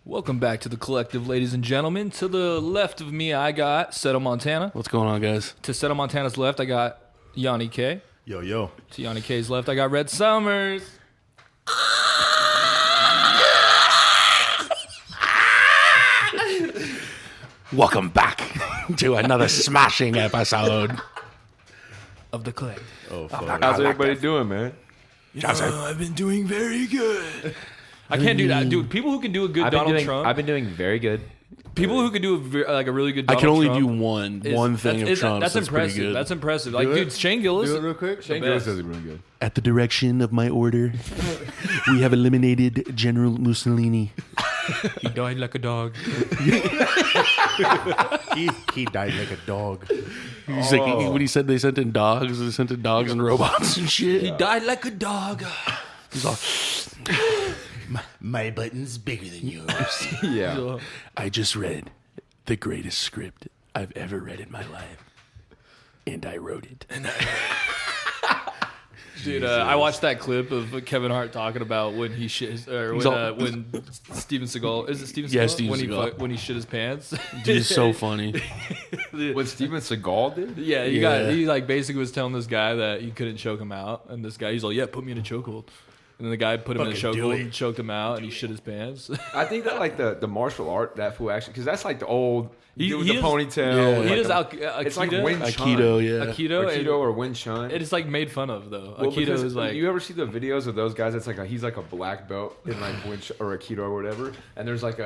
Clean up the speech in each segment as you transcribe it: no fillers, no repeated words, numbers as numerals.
Welcome back to the collective, ladies and gentlemen. To the left of me, I got Settle Montana. What's going on, guys? To Settle Montana's left, I got Yanni K. Yo, yo. To Yanni K's left, I got Red Summers. Welcome back to another smashing episode Of the collective. Oh, fuck. How's everybody doing, man? I've been doing very good. I can't do that, dude. People who can do a good Donald Trump. I've been doing very good. People who can do a really good I Donald can only Trump do one thing of Trump's. That's pretty impressive. good. That's impressive. Like, Do it. dude, Shane Gillis. Do it real quick. Shane Gillis Gillis does it really good. At the direction of my order, we have eliminated General Mussolini. He died like a dog. He died like a dog. He's like, when he said they sent in dogs, they sent in dogs and robots and shit. He died like a dog. He's all, My button's bigger than yours. Yeah. I just read the greatest script I've ever read in my life, and I wrote it. Dude, I watched that clip of Kevin Hart talking about when he shit his, or when Steven Seagal, is it Steven Seagal? Yeah, Steven Seagal. When he shit his pants. Dude, it's so funny. What Steven Seagal did? Yeah, Yeah. he like basically was telling this guy that he couldn't choke him out, and this guy, he's like, yeah, put me in a chokehold. And then the guy put him in a Fucking do chokehold it. and choked him out, and he shit his pants. I think that like the martial art that fool actually, because that's like the old dude with he the does- ponytail. yeah. He like does the- it's like Aikido. Wing Chun. Aikido, yeah. Aikido, or Wing Chun. it's like made fun of though. Well, Aikido because is like you ever see the videos of those guys? It's like he's like a black belt in like Wing Chun or Aikido or whatever, and there's like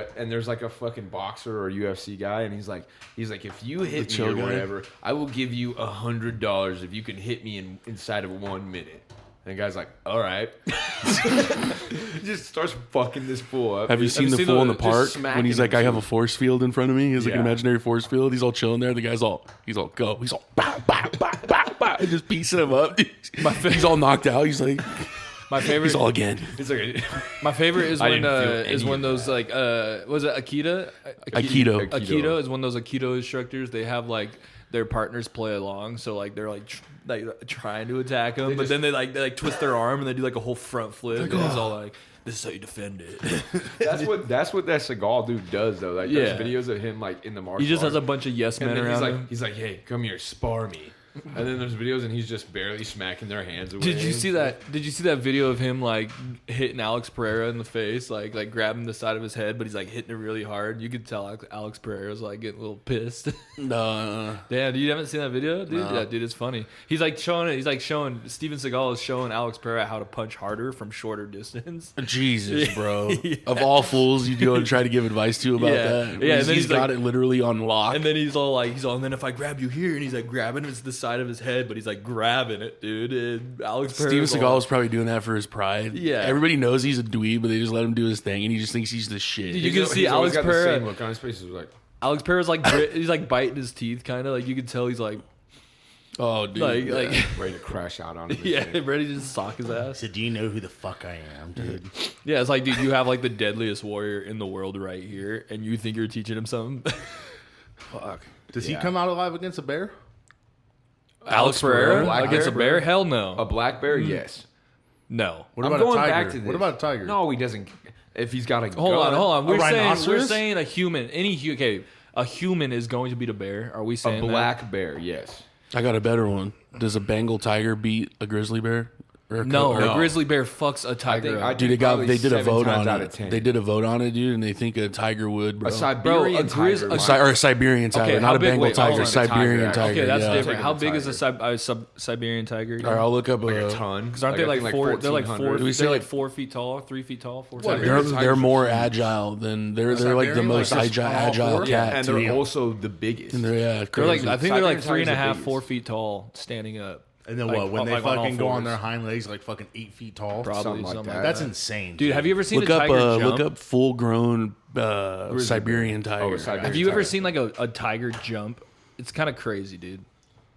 a fucking boxer or UFC guy, and he's like if you hit me chill or guy? whatever, I will give you $100 if you can hit me inside of 1 minute. And the guy's like, all right. He just starts fucking this fool up. Have you seen the seen fool the- in the just park smacking when he's like, him, I have too. a force field in front of me? He has like an Yeah. imaginary force field. He's all chilling there. The guy's all, go. He's all, bow, bow, bow, bow, bow, and just piecing him up. He's all knocked out. He's like, my favorite. he's all again. It's like My favorite is I when didn't feel any when of those like was it Akita? Aikido. Aikido is when those Aikido instructors, they have like their partners play along, so like they're like trying to attack them, but then they like twist their arm and they do like a whole front flip, and it's all like, this is how you defend it. that's what that Seagal dude does though. Like Yeah. there's videos of him like in the martial He just has a arts. bunch of yes And men then around him. he's like, hey, come here, spar me. And then there's videos and he's just barely smacking their hands away. Did you see that? Did you see that video of him like hitting Alex Pereira in the face, like grabbing the side of his head, but he's like hitting it really hard. You could tell Alex Pereira's like getting a little pissed. No. Damn, you haven't seen that video, dude? No. Yeah, dude, it's funny. He's like showing it. He's like showing Steven Seagal is showing Alex Pereira how to punch harder from shorter distance. Jesus, bro. Of all fools you go and try to give advice to about Yeah. that. Yeah, and then he's he's got like- it literally on lock. And then he's all, and then if I grab you here, and he's like grabbing it's the side of his head, but he's like grabbing it, dude. And Alex Steven Pereira's Seagal is probably doing that for his pride. Yeah. Everybody knows he's a dweeb, but they just let him do his thing, and he just thinks he's the shit. Dude, you can see he's always Alex got the Pereira. same look on his face. He's like, Alex Pereira's like he's like biting his teeth, kind of like you can tell he's like Oh, dude. like yeah. like ready to crash out on him. and yeah, shit. ready to just sock his ass. So do you know who the fuck I am, dude? Yeah, it's like, dude, you have like the deadliest warrior in the world right here, and you think you're teaching him something. Fuck. Does he Yeah. come out alive against a bear? Alex Pereira Black against a bear? bear? Hell no, A black bear, yes. no. What I'm about going a tiger? back to this. What about a tiger? No, he doesn't. If he's got a Hold gun, on. We're rhinoceros? saying a human. Okay, a human is going to beat a bear. Are we a saying black bear, yes. I got a better one. Does a Bengal tiger beat a grizzly bear? Or No, or- a grizzly bear fucks a tiger. I up. Dude, Probably they did a 7 vote times on out it. of 10. They did a vote on it, dude, and they think a tiger would, bro. A Siberian Bro, a grizz- tiger. a might- Or a Siberian tiger, Okay, not how a big- Bengal wait, hold tiger, on. Siberian Tiger, tiger. Okay, that's yeah. different. Taking How the big is a tiger. Siberian tiger? All right, I'll look up like a a ton. Because aren't they I like think four? They're like 1400. four. Do we say They're like like- 4 feet tall, 3 feet tall, 4 What, feet. They're, Tigers they're are more huge. agile than they're like the Siberian, most like, just agile all cat. and to they're me. also the biggest. And they're, yeah, They're like, crazy. I think they're like Siberian 3.5, tigers are 4 biggest. feet tall, standing up. And then Like, what? When they like on all fucking go on fours. their hind legs, like fucking 8 feet tall. Probably Something like something that. like That's that. insane, Dude, have you ever seen look a up tiger jump? look up full grown Siberian tiger. Oh, a Siberian Have you ever tiger. seen like a tiger jump? It's kind of crazy, dude.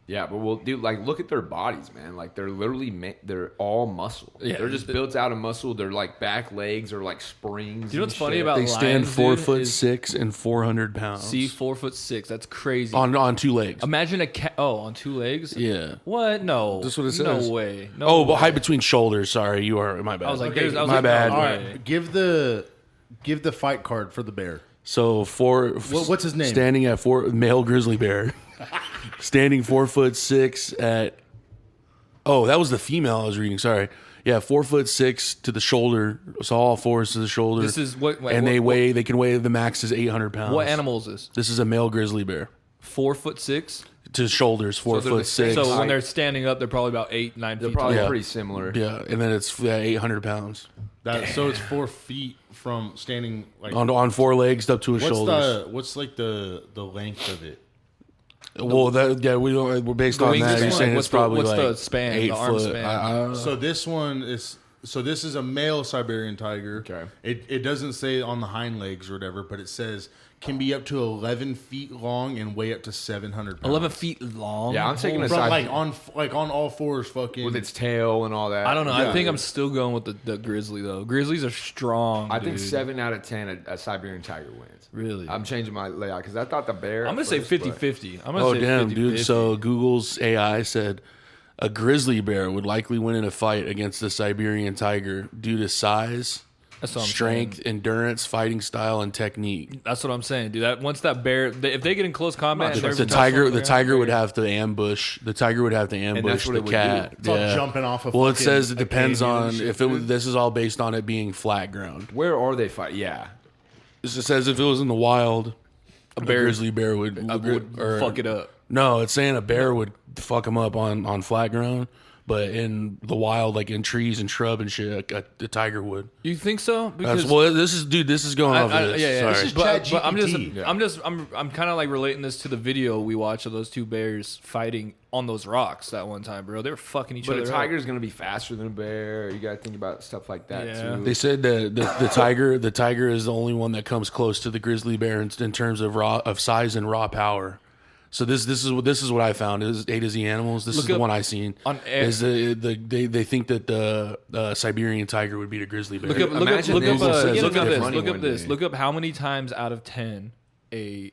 Yeah, but well, dude, like, look at their bodies, man. Like, they're literally, they're all muscle. Yeah. They're just built out of muscle. Their, like, back legs are, like, springs. You know and what's funny shit. about They stand lions, 4'6" and 400 pounds. See, 4'6". That's crazy. on 2 legs. Imagine a cat. Oh, on 2 legs. Yeah. What? No. That's what it No says. way. No Oh, way. but height between shoulders. Sorry, you are my bad. I was like, Okay, there's. I was my like, bad. no All way. right, give the Give the fight card for the bear. So What's his name? Standing at male grizzly bear, standing 4'6" at. Oh, that was the female I was reading. Sorry. Yeah, 4'6" to the shoulder. So all fours to the shoulder. This is what, and they can weigh the max is 800 pounds. What animal is this? This is a male grizzly bear. 4'6" to shoulders, 4'6". So when they're standing up, they're probably about 8, 9 They're feet. probably Yeah. pretty similar. Yeah, and then it's 800 pounds So it's 4 feet from standing like on four legs up to his shoulders. What's like the length of it? Well, we're based on that. You're saying it's probably what's like the span, 8 the arm foot. span? So this one is this is a male Siberian tiger. Okay. It doesn't say on the hind legs or whatever, but it says can be up to 11 feet long and weigh up to 700 pounds. 11 feet long. Yeah, I'm taking a From, side like on all fours, fucking with its tail and all that. I don't know. Yeah. I think I'm still going with the grizzly though. Grizzlies are strong. I think dude. 7 out of 10 a Siberian tiger wins. Really? I'm changing my layout because I thought the bear. I'm gonna say 50-50. I'm gonna Oh say damn, 50-50. dude! So Google's AI said a grizzly bear would likely win in a fight against the Siberian tiger due to size, That's what I'm strength, endurance, fighting style, and technique. That's what I'm saying, dude. That once that bear, if they get in close combat, and The they're tiger wrestling would have to ambush. The tiger would have to ambush what the it would cat. do. It's all jumping off of Well, it fucking says it a depends canyon and on shit, if it was. dude. This is all based on it being flat ground. Where are they fighting? Yeah. It says if it was in the wild, a grizzly bear would fuck it up. No, it's saying a bear would fuck him up on flat ground, but in the wild, like in trees and shrub and shit, a tiger would. You think so? That's, well, this is going off of this. Yeah, Sorry. This is but ChatGPT. I'm kind of like relating this to the video we watched of those two bears fighting on those rocks that one time, bro. They were fucking each But other. a up. tiger's going to be faster than a bear. You got to think about stuff like that, Yeah. too. They said that the tiger is the only one that comes close to the grizzly bear in terms of size and raw power. So this is what I found is A to Z animals. This is the one I seen. Is they think that the Siberian tiger would beat a grizzly bear. Look up this. this. Look up how many times out of 10 a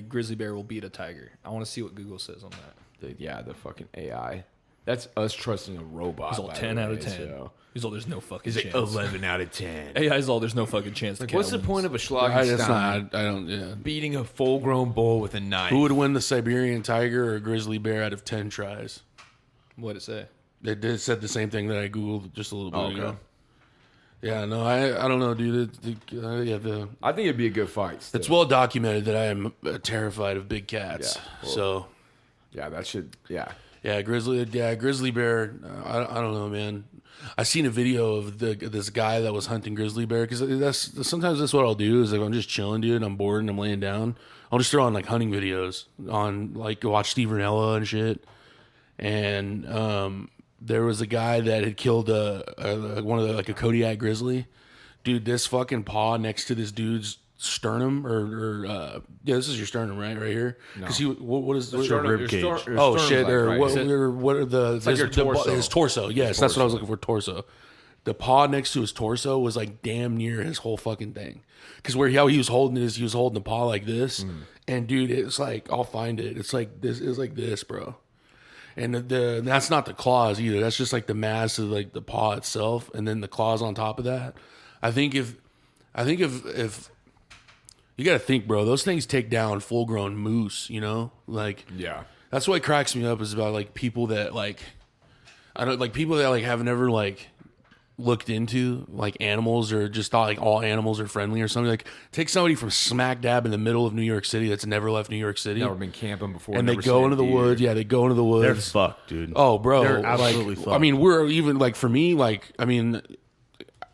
grizzly bear will beat a tiger. I want to see what Google says on that. The fucking AI. That's us trusting a robot. He's all by the 10 out of way, 10. so. He's all there's no fucking He's chance. like 11 out of 10. AI's all there's no fucking chance. Like, what's the point of a That's Schlagenstein not. I don't. Yeah. beating a full-grown bull with a knife? Who would win the Siberian tiger or a grizzly bear out of 10 tries? What'd it say? They said the same thing that I googled just a little bit Okay. ago. Yeah, no, I don't know, dude. I think it'd be a good fight. Still. It's well documented that I am terrified of big cats. Yeah, well- So Yeah, that should. Yeah. grizzly bear. I don't know, man. I seen a video of this guy that was hunting grizzly bear because sometimes that's what I'll do is like I'm just chilling, dude. I'm bored and I'm laying down. I'll just throw on like hunting videos on like watch Steve Ranella and shit. And there was a guy that had killed one of the like a Kodiak grizzly. Dude, this fucking paw next to this dude's sternum this is your sternum right here because what is the Sternum- rib your cage? stor- your Oh sternum's shit! like, Or right? what are the like your torso. his torso? Yes, that's what I was looking for. Torso. The paw next to his torso was like damn near his whole fucking thing. Because how he was holding he was holding the paw like this, and dude, it's like I'll find it. It's like this. It's like this, bro. And that's not the claws either. That's just like the mass of like the paw itself, and then the claws on top of that. I think if you got to think, bro, those things take down full grown moose. You know, like Yeah. that's what cracks me up is about like people that like people that like have never like looked into like animals or just thought like all animals are friendly or something. Like take somebody from smack dab in the middle of New York City that's never left New York City. Never been camping before. And they never go seen into the a deer. woods. Yeah, they go into the woods. They're fucked, dude. Oh, bro. They're absolutely like, fucked. I mean, we're even like for me, like I mean,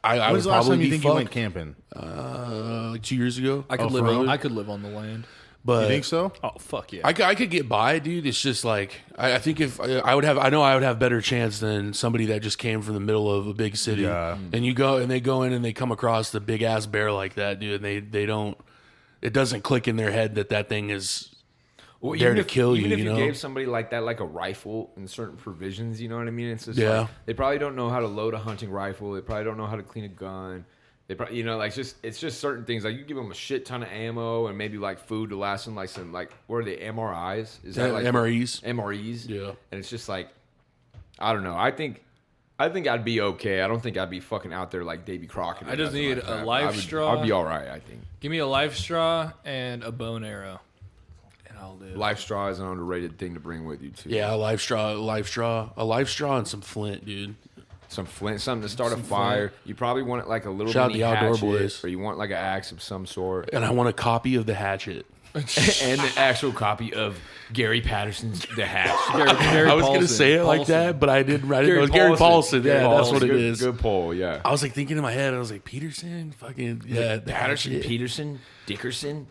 I would When's the last probably time you be think you went fucked. camping? Like 2 years ago. I could for real? I could live on the land. But You think so? Oh fuck yeah. I could get by, dude. It's just like I think if I would have better chance than somebody that just came from the middle of a big city. Yeah. And they go in and they come across the big ass bear like that, dude. And they don't. It doesn't click in their head that thing is Well, there even to if- kill you. Even if You you know. gave somebody like that like a rifle and certain provisions, you know what I mean? It's just Yeah. like, they probably don't know how to load a hunting rifle. They probably don't know how to clean a gun. They probably, like it's just certain things. Like you give them a shit ton of ammo and maybe like food to last them like some like what are they MRIs? Is that like MREs? MREs? Yeah. And it's just like I don't know. I think I think I'd be okay. I don't think I'd be fucking out there like Davy Crockett. I just need like a that. life straw. I'd be all right, I think. Give me a life straw and a bone arrow, and I'll live. Life straw is an underrated thing to bring with you, too. Yeah, a life straw, and some flint, dude. Some flint, something to start a fire. You probably want it like a little Shout out mini the Outdoor hatchet, Boys. or you want like an axe of some sort. And I want a copy of the hatchet. And an actual copy of Gary Patterson's The Hatch. Gary I was gonna Paulson. say it like Paulson. that, but I didn't write it. It was Gary Paulson. Yeah, that's what it is. Good poll, yeah. I was like thinking in my head, I was like, Peterson, fucking yeah, the Patterson, hatchet. Peterson, Dickerson.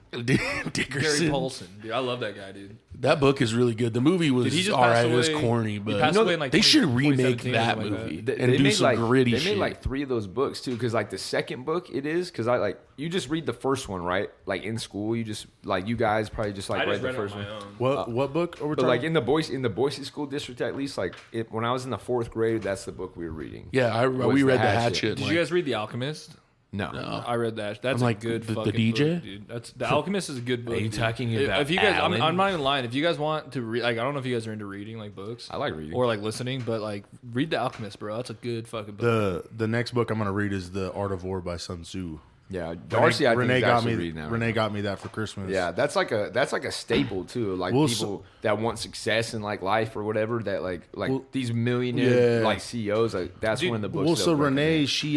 Dickerson. Gary Paulson, dude. I love that guy, dude. That book is really good. The movie was Did he just all pass right. It was away? corny, He but passed away in like they should 20- remake 2017 or that something like movie that. and do made some like, gritty They shit. made like 3 of those books too, because like the second book it is, because I like you just read the first one, right? Like in school, you just like you guys probably just like I read just the read it first on one. my own. What book are we But talking? like in the Boise school district, at least like when I was in the 4th grade, that's the book we were reading. yeah, Was we The read the Hatchet. Hatchet. Did like, you guys read The Alchemist? No. I read that. That's I'm like, a good the fucking DJ? book, dude. That's The Alchemist is a good book. Are you dude. talking about If you guys, Alan? I'm not even lying. If you guys want to read, like, I don't know if you guys are into reading like books. I like reading. or like listening, but like read The Alchemist, bro. That's a good fucking book. the next book I'm gonna read is The Art of War by Sun Tzu. Yeah, Darcy, I think Renee is got actually me. reading that. Renee got me that for Christmas. Yeah, that's like a staple too. Like Well, people that want success in like life or whatever. That like these millionaire yeah. like CEOs. Like that's Dude, one of the books. Well, they'll so recommend. Renee, she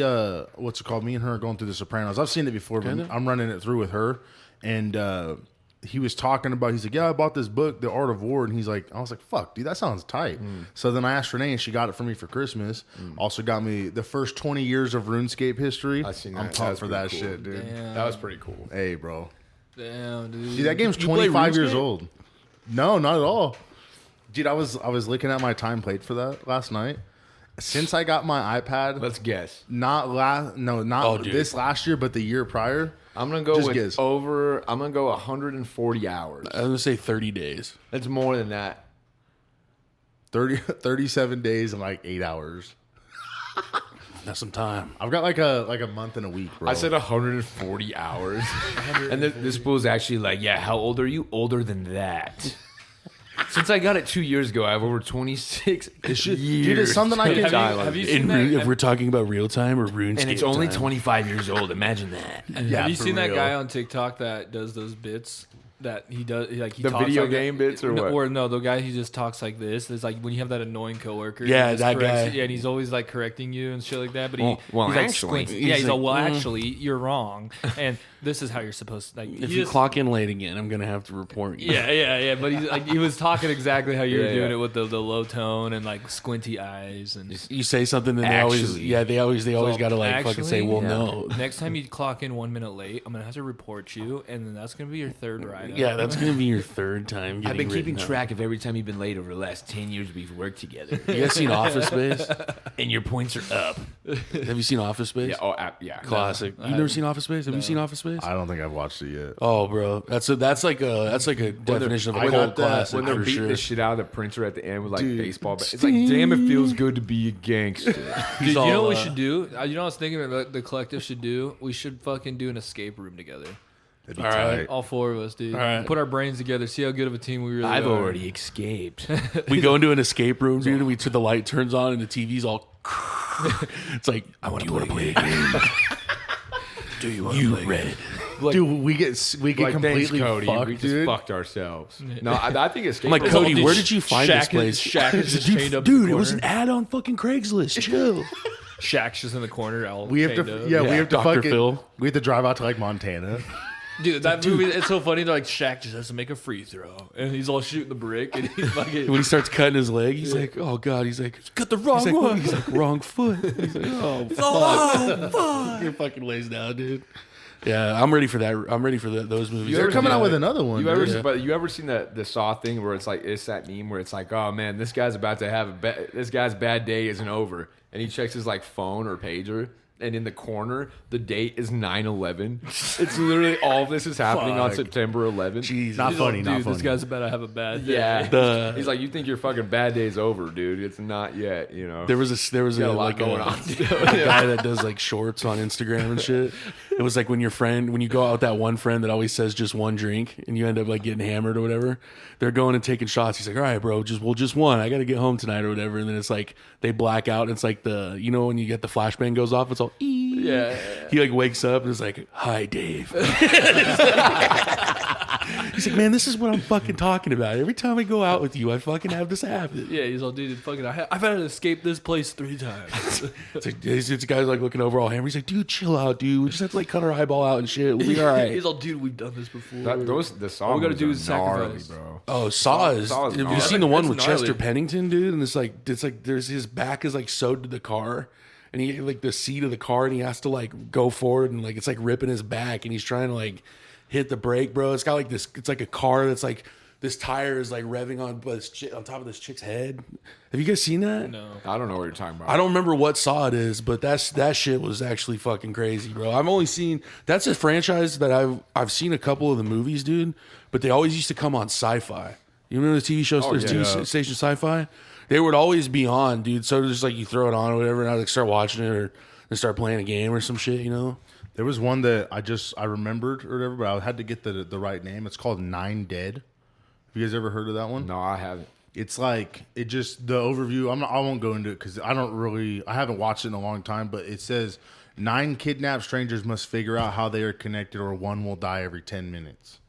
what's it called? Me and her are going through The Sopranos. I've seen it before, but I'm running it through with her. And he was talking about. He's like, "Yeah, I bought this book, The Art of War," and he's like, "I was like, fuck, dude, that sounds tight." So then I asked Renee, and she got it for me for Christmas. Also got me the first 20 years of RuneScape history. I seen that. I'm That was pumped for pretty that cool. shit, dude. Damn. That was pretty cool. Hey, bro. Damn, dude. Dude, that game's You play 25 years RuneScape? old. No, not at all. Dude, I was looking at my time plate for that last night. Since I got my iPad, Let's guess. not Oh, dude. this last year, but the year prior. I'm gonna go Just with guess. I'm gonna go 140 hours. I was gonna say 30 days. That's more than that. 37 days and like 8 hours. That's some time. I've got like a month and a week, bro. I said 140 hours, and this fool's actually like, "Yeah, how old are you? Older than that." Since I got it 2 years ago, I have over 26 years. Dude, it's something I can. Have you seen that? If we're talking about real time or RuneScape, And it's only time. 25 years old. Imagine that. Have you for seen that real. guy on TikTok that does those bits that he does? Like he The talks video like game bits or no, what? Or no, the guy who just talks like this. It's like when you have that annoying coworker. Yeah, he just that corrects- guy. Yeah, and he's always like correcting you and shit like that. But Well, he's like actually. squints. Yeah, he's like, like, well, actually, you're wrong, and this is how you're supposed to. Like, If he you just- clock in late again, I'm gonna have to report you. Yeah. But he's like, he was talking exactly how you were Yeah, doing yeah. it with the low tone and like squinty eyes and. You say something, then they always So, gotta like fucking say, actually, well, yeah. no. Next time you clock in 1 minute late, I'm gonna have to report you, and then that's gonna be your third ride. Yeah, that's gonna be your third time. I've Getting been keeping written up. track of every time you've been late over the last 10 years we've worked together. You guys seen Office Space? And your points are up. Have you seen Office Space? Yeah. Classic. You've never seen Office Space? Have you seen Office Space? I don't think I've watched it yet. Oh, bro, that's like a definition of I a got cult that classic When they're for beating sure. the shit out of the printer at the end with like Dude. baseball bats. It's like, damn, it feels good to be a gangster. Dude, He's you know all, what we should do? You know what I was thinking about the collective should do? We should fucking do an escape room together. That'd be All right. tight. All 4 of us, dude. All right. Put our brains together, see how good of a team we really I've are. already escaped. We go into an escape room, dude, and the light turns on and the TV's all. It's like, I want to play a game. Do you You red. Dude, we get Like, thanks, completely Cody. fucked, We just dude. fucked ourselves. No, I think escape I'm like, room- Cody, Dude, where did you find this Shaq place? Shaq is just chained up. in Dude, the it was an corner. ad on fucking Craigslist. Chill. Shaq's just in the corner. All We have chained to, up. yeah, we have to Dr. fucking. Phil. We have to drive out to like Montana. Dude, that movie, it's so funny. They're like, Shaq just has to make a free throw. And he's all shooting the brick. And he's fucking. When he starts cutting his leg, he's like, "Oh God!" He's like, cut the wrong one. He's like, "Wrong foot." He's like, "Oh fuck!" He fucking lays down, dude. Yeah, I'm ready for that. I'm ready for those movies. They're coming out with it. another one. You ever, dude. but you ever seen the Saw thing where it's like it's that meme where it's like, oh man, this guy's about to have this guy's bad day isn't over, and he checks his like phone or pager, and in the corner the date is 9/11. It's literally all of this is happening on Fuck. September 11th. Jesus. Not funny, Dude, not this funny. guy's about to have a bad day. Yeah, he's like, you think your fucking bad day's over, dude? It's not yet. You know, There was a got a lot like going a, on. a guy that does like shorts on Instagram and shit. It was like when you go out with that one friend that always says just one drink, and you end up like getting hammered or whatever. They're going and taking shots. He's like, all right, bro, just one. I got to get home tonight or whatever. And then it's like they black out. And it's like when you get the flashbang goes off, it's all Yeah. He like wakes up and is like, hi, Dave. He's like, man, this is what I'm fucking talking about. Every time I go out with you, I fucking have this happen. Yeah, he's all, dude, fucking, I've had to escape this place 3 times. It's like, guys like looking over all hammered. He's like, dude, chill out, dude. We just have to like cut our eyeball out and shit. We'll be all right. He's all, dude, we've done this before. The Saw All we gotta movies do are is gnarly, sacrifice. bro. Oh, Saw is. Saw is Have you gnarly. seen the one That's with gnarly. Chester Pennington, dude? And it's like there's his back is like sewed to the car, and he like the seat of the car, and he has to like go forward, and like it's like ripping his back, and he's trying to like hit the brake, bro. It's got like this. It's like a car that's like this tire is like revving on top of this chick's head. Have you guys seen that? No. I don't know what you're talking about. I don't remember what Saw it is, but that shit was actually fucking crazy, bro. I've only seen that's a franchise that I've seen a couple of the movies, dude. But they always used to come on Sci-Fi. You remember the TV show? Oh, There's yeah. TV station Sci-Fi. They would always be on, dude. So just like you throw it on or whatever, and I like start watching it or start playing a game or some shit, you know. There was one that I remembered or whatever, but I had to get the right name. It's called 9 Dead. Have you guys ever heard of that one? No, I haven't. It's like the overview. I won't go into it because I haven't watched it in a long time. But it says 9 kidnapped strangers must figure out how they are connected, or one will die every 10 minutes.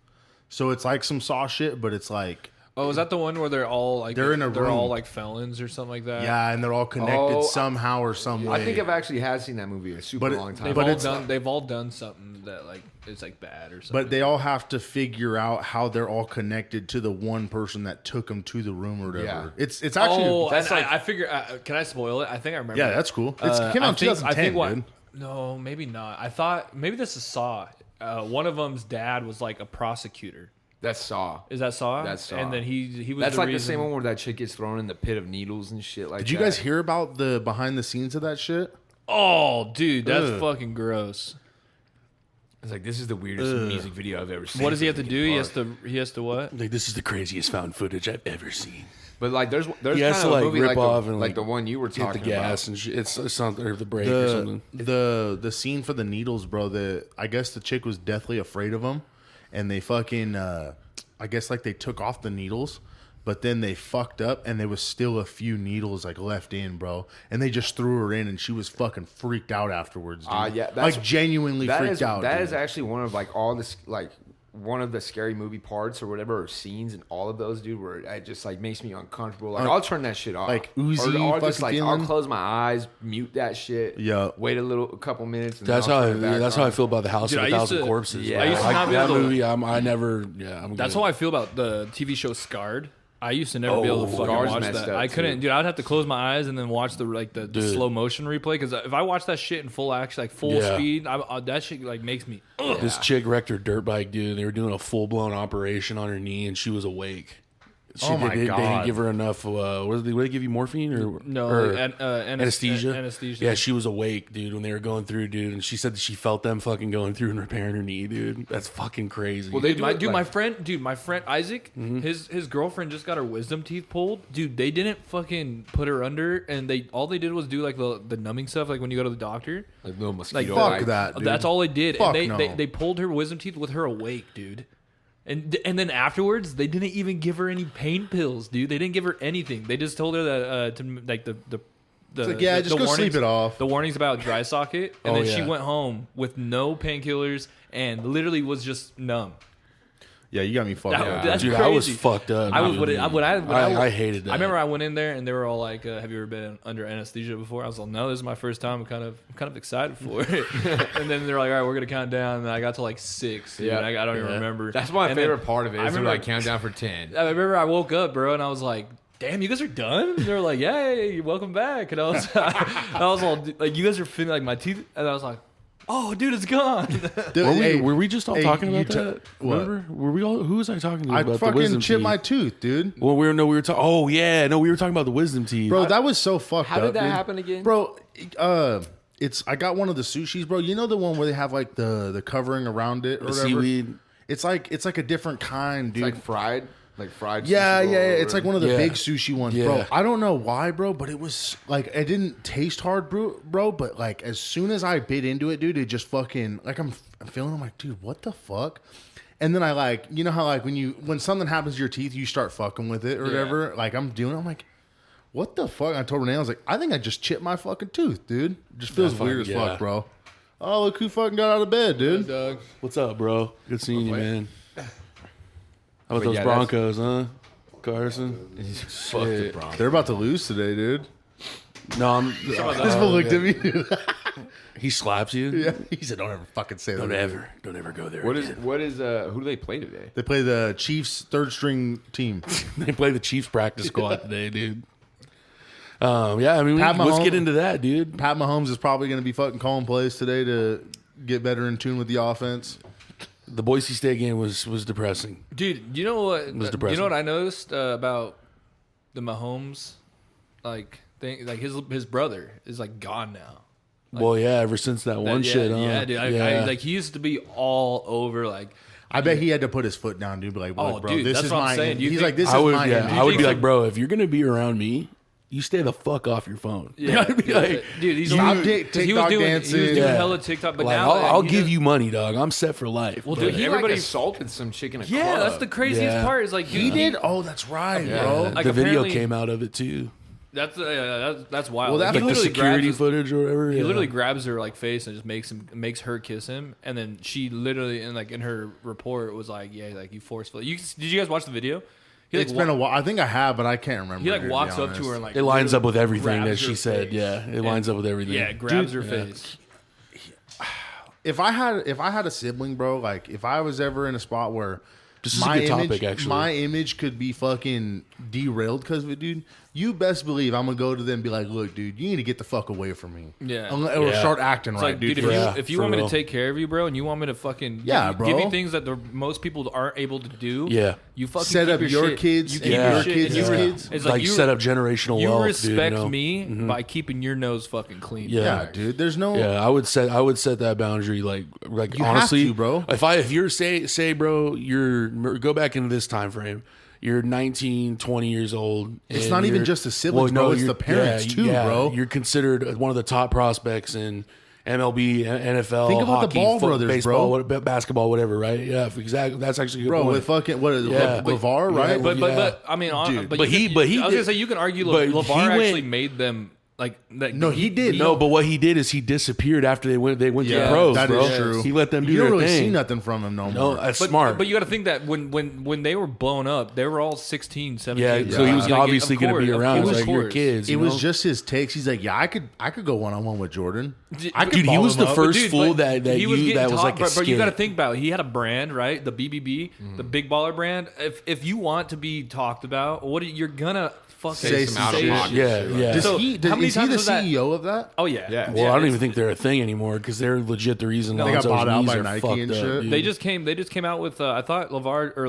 So it's like some Saw shit, but it's like Oh, is that the one where they're all like They're in a they're room. all like felons or something like that? yeah, and they're all connected Oh, somehow or some way. I think I've actually had seen that movie a super But long time. They've But all it's done. not- They've all done something that like is like bad or something. But they all have to figure out how they're all connected to the one person that took them to the room or whatever. Yeah. It's actually Oh, that's and like- I figure. Can I spoil it? I think I remember. yeah, that's cool. It came out in 2010, dude. No, maybe not. I thought maybe this is Saw. One of them's dad was like a prosecutor. That's Saw. Is that Saw? That's Saw. And then he was. That's the like reason, the same one where that chick gets thrown in the pit of needles and shit like that. Did you guys hear about the behind the scenes of that shit? Oh, dude, that's Ugh. fucking gross. It's like, this is the weirdest music video I've ever seen. What does he have to for do? Linkin Park. He has to what? Like, this is the craziest found footage I've ever seen. But like, there's He kind has of to a like movie rip like off the, and like the one you were hit the talking gas about. and shit. It's something or the brake or something. The scene for the needles, bro. I guess the chick was deathly afraid of them, and they fucking I guess like they took off the needles, but then they fucked up, and there was still a few needles like left in, bro. And they just threw her in, and she was fucking freaked out afterwards. Dude. Yeah, that's- like genuinely freaked out. That dude. is actually one of like all this like one of the scary movie parts or whatever, or scenes in all of those, dude, where it just like makes me uncomfortable. Like I'll turn that shit off. like oozy or just fucking like I'll feeling. close my eyes, mute that shit. Yeah. Wait a couple minutes. And That's then how I'll turn it back that's how I on. feel about the House Dude, of I a used Thousand to- Corpses. yeah. I I used to not be that able to- movie. I never. Yeah, I'm That's good. how I feel about the TV show Scarred. I used to never be able to fucking Scarred's watch messed that. up, I couldn't, too. dude. I'd have to close my eyes and then watch the Dude. slow motion replay because if I watch that shit in full action, like full Yeah. speed, that shit like makes me. Ugh. This chick wrecked her dirt bike, dude. And they were doing a full blown operation on her knee, and she was awake. Oh my they didn't God. give her enough. What did they give you? Morphine or No, or anesthesia. anesthesia. Yeah, she was awake, dude, when they were going through, dude. And she said that she felt them fucking going through and repairing her knee, dude. That's fucking crazy. Well, they do it, My like- friend Isaac, his girlfriend just got her wisdom teeth pulled. Dude, they didn't fucking put her under, and all they did was do like the numbing stuff, like when you go to the doctor. like little Like mosquito. fuck bites. that. Dude. That's all they did. Fuck And no. they pulled her wisdom teeth with her awake, dude. And then afterwards, they didn't even give her any pain pills, dude. They didn't give her anything. They just told her that to like the like, yeah, just go warnings- sleep it off. The warnings about dry socket, and Oh, then she yeah. went home with no painkillers and literally was just numb. Yeah, you got me fucked That- up. that's dude, crazy. I was fucked up. I was dude. I hated that. I remember I went in there and they were all like, "Have you ever been under anesthesia before?" I was like, "No, this is my first time. I'm kind of excited for it." And then they're like, "All right, we're gonna count down." And I got to like 6. Dude. Yeah. I don't even remember. That's my And then favorite part of it. I Is when remember I count down for 10. I remember I woke up, bro, and I was like, "Damn, you guys are done." And they were like, "Yay, welcome back." And I was all like, "You guys are feeling like my teeth," and I was like, "Oh, dude, it's gone." Dude, Were we just all hey, talking you about that? what? Remember? Were we all? Who was I talking to I about the fucking wisdom chipped teeth? my tooth, dude. Well, we were talking. Oh yeah, no, we were talking about the wisdom teeth, Bro, that was so fucked How up. did that dude. happen again? Bro, I got one of the sushis, bro. You know the one where they have like the covering around it or The whatever? seaweed. It's like a different kind, dude. It's like fried. Like fried sushi Yeah, roll yeah, or it's like one of the Yeah. big sushi ones, Yeah. bro. I don't know why, bro, but it was like it didn't taste hard, bro. But like as soon as I bit into it, dude, it just fucking like I'm feeling. I'm like, dude, what the fuck? And then I like, you know how like when something happens to your teeth, you start fucking with it or whatever. Like I'm like, what the fuck? I told Renee, I was like, I think I just chipped my fucking tooth, dude. It just feels weird as fuck, bro. Oh, look who fucking got out of bed, dude. Doug. What's up, bro? Good seeing you, man. How about But those yeah, Broncos, huh? Carson? Fuck the Broncos. They're about to lose today, dude. No, I'm. This one looked at me. He slaps you. Yeah, he said, "Don't ever fucking say Don't that." ever go there. What again. is who do they play today? They play the Chiefs' third string team. They play the Chiefs practice squad today, dude. Yeah, I mean, Pat let's Mahomes- get into that, dude. Pat Mahomes is probably going to be fucking calling plays today to get better in tune with the offense. The Boise State game was depressing. Dude, you know what? was You depressing. know what I noticed about the Mahomes, like thing, like his brother is like gone now. Well, yeah, ever since that one yeah, shit, huh? yeah, dude. I, like he used to be all over, like. I bet he had to put his foot down, dude. Be like, Oh, look, bro, dude, this that's is what I'm my. saying. You He's think- like, this I is would, my. yeah, image. I would be think like, so? bro, if you're gonna be around me, you stay the fuck off your phone. Yeah, I'd be like, dude, he's Stop on, TikTok he was doing dancing. Yeah. hella TikTok, but like, now I'll he give does- you money, dog. I'm set for life. Well, But- dude, he Everybody like assaulted some chick in a yeah, club. that's the craziest Yeah. part. Is like He dude, did. Oh, that's right, bro. Like, the video apparently- came out of it too, That's wild. Well, that- he like the literally security grabs footage or whatever. He yeah. literally grabs her like face and just makes her kiss him, and then she literally in her report was like, yeah, like you forcefully. Did you guys watch the video? He It's been a while. I think I have, but I can't remember. He like dude, to be walks up honest. to her and like It lines up with everything grabs that she her said. face. Yeah, it lines up with everything. Yeah, grabs Dude, her face. If I had a sibling, bro, like if I was ever in a spot where This is a good topic, actually. my image could be fucking derailed because of it, dude. You best believe I'm gonna go to them and be like, "Look, dude, you need to get the fuck away from me." Yeah. or Yeah. start acting It's right, like, dude. dude, for Yeah. if you for want me real. to take care of you, bro, and you want me to fucking Yeah, give you bro. things that most people aren't able to do, Yeah. you fucking Set keep up your your shit. kids You and keep your your shit, kids' and you- kids. It's like like you set up generational You wealth. respect dude, you know? me by keeping your nose fucking clean. Yeah. yeah, dude. There's no. Yeah, I would set that boundary. Like You have honestly, to, bro. If you're say, bro, go back into this time frame. You're 19, 20 years old. It's and not even you're- just the siblings, bro. It's you're- the parents, too, yeah, bro. You're considered one of the top prospects in MLB, NFL, Think about the hockey, Ball brothers, baseball, basketball, whatever. Right? Yeah, exactly. That's actually a good bro, point. with fucking what is it, Yeah. LeVar, right? Yeah, But I mean, Dude. but But he he- but he I was did- gonna say you can argue but LeVar he went- actually made them like No, he did. No, but what he did is he disappeared after they went to Yeah, the pros. that bro. is true. He let them do You their don't really thing. see nothing from him no No, more. that's But, smart. But you got to think that when they were blown up, they were all 16, 17. Yeah, so he was Like, obviously of going to be course, around. of It's like your course. kids. It you was know? just his takes. He's like, yeah, I could go one on one with Jordan. I could Dude, he ball was him the up. first Dude, fool but that he was getting was top, like a but you got to skit. think about it. He had a brand, right? The BBB, the Big Baller brand. If you want to be talked about, you're gonna fucking Say some out of shit. pocket Yeah, shit like yeah. Does So, he, how does, many is he times the was that- CEO of that? Oh yeah, Yeah. Well, I don't it's- even think they're a thing anymore because they're legit the reason They got Lonzo's bought out knees by are Nike fucked and up, shit. dude. They just came out with. I thought LeVar or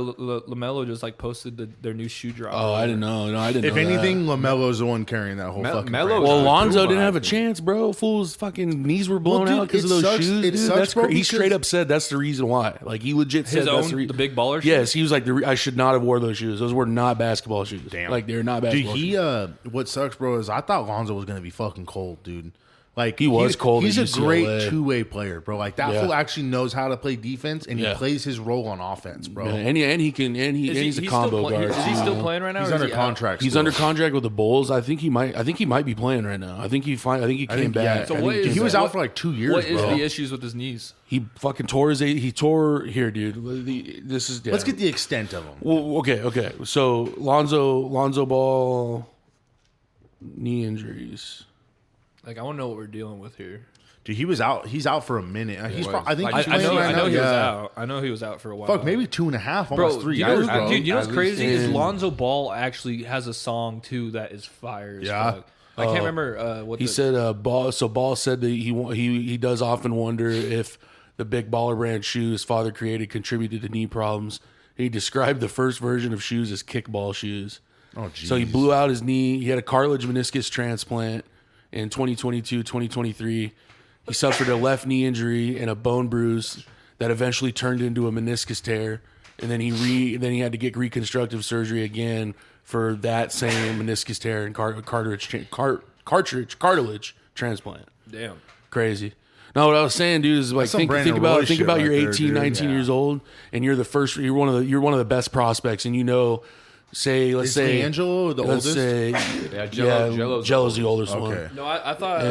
LaMelo just like posted their new shoe drop. Oh, I didn't know. No, I didn't. If know anything, LaMelo's the one carrying that whole fucking. Melo- franchise. Well, Yeah, Lonzo cool, didn't have a I think. chance, bro. Fool's fucking knees were blown Well, dude, out because of it those sucks- shoes. it Dude, sucks, that's bro, He straight because- up said that's the reason why. Like he legit said his that's own the the Big Baller. Shoe? Yes, he was like I should not have wore those shoes. Those were not basketball shoes. Damn. Like they're not Dude, basketball shoes. what sucks, bro, is I thought Lonzo was gonna be fucking cold, dude. Like He was cold He's at a UCLA. great two-way player, bro. Like that Yeah. fool actually knows how to play defense, and he Yeah. plays his role on offense, bro. Yeah, and he's a combo guard. Is he too, still you know? playing right now? He's or is under he out? contract. He's still. under contract with the Bulls. I think he might be playing right now. I think he came think- back. yeah. So I think what he is- came He was back. out for like 2 years, What is bro. the issues with his knees? He fucking tore he tore here, dude. This is Let's get the extent of him. well, okay. So Lonzo Ball knee injuries. Like I want to know what we're dealing with here. Dude, he was out. He's out for a minute. I think I, he's I playing know. right I now. know he was Yeah. out. I know he was out for a while. Fuck, maybe 2.5, Bro, almost 3 you know, years, bro. dude, you know what's At crazy least is in- Lonzo Ball actually has a song too that is fire. As Yeah. fuck. I can't remember what He the, said Ball. So Ball said that he does often wonder if the Big Baller brand shoe his father created contributed to knee problems. He described the first version of shoes as kickball shoes. Oh, geez. So he blew out his knee. He had a cartilage meniscus transplant in 2022, 2023. He suffered a left knee injury and a bone bruise that eventually turned into a meniscus tear and then he had to get reconstructive surgery again for that same meniscus tear and cartilage transplant. Damn. Crazy. No, what I was saying, dude, is like think about shit you're right 18, there, 19 years old, and you're one of the best prospects, and let's say LiAngelo the let's oldest? say Jello's the oldest one. Okay. No, I thought.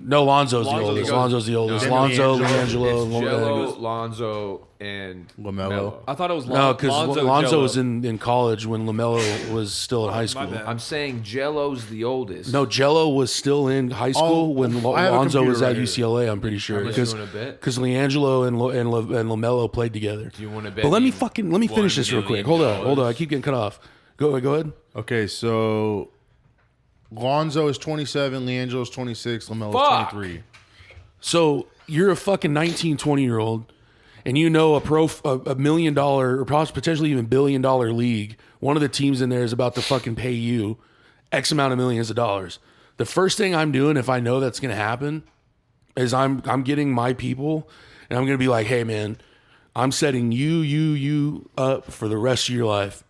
No, Lonzo's the Lonzo's oldest. the Lonzo's the oldest. No. Lonzo, It's LiAngelo, Jello, Lonzo, and LaMelo. I thought it was No, because Lonzo. Lonzo Jello. was in college when LaMelo was still in high My school. bad. I'm saying Jello's the oldest. No, Jello was still in high school when I have a Lonzo was computer at right UCLA. I'm pretty sure How much because you wanna bet? LiAngelo and LaMelo played together. Do you want to bet? But let me me finish this real quick. Hold on. I keep getting cut off. Go ahead. Okay, so Lonzo is 27, LiAngelo is 26, LaMelo Fuck. is 23. So you're a fucking 19, 20-year-old, and you know a $1 million or potentially even $1 billion league. One of the teams in there is about to fucking pay you X amount of millions of dollars. The first thing I'm doing if I know that's going to happen is I'm getting my people, and I'm going to be like, hey man, I'm setting you up for the rest of your life.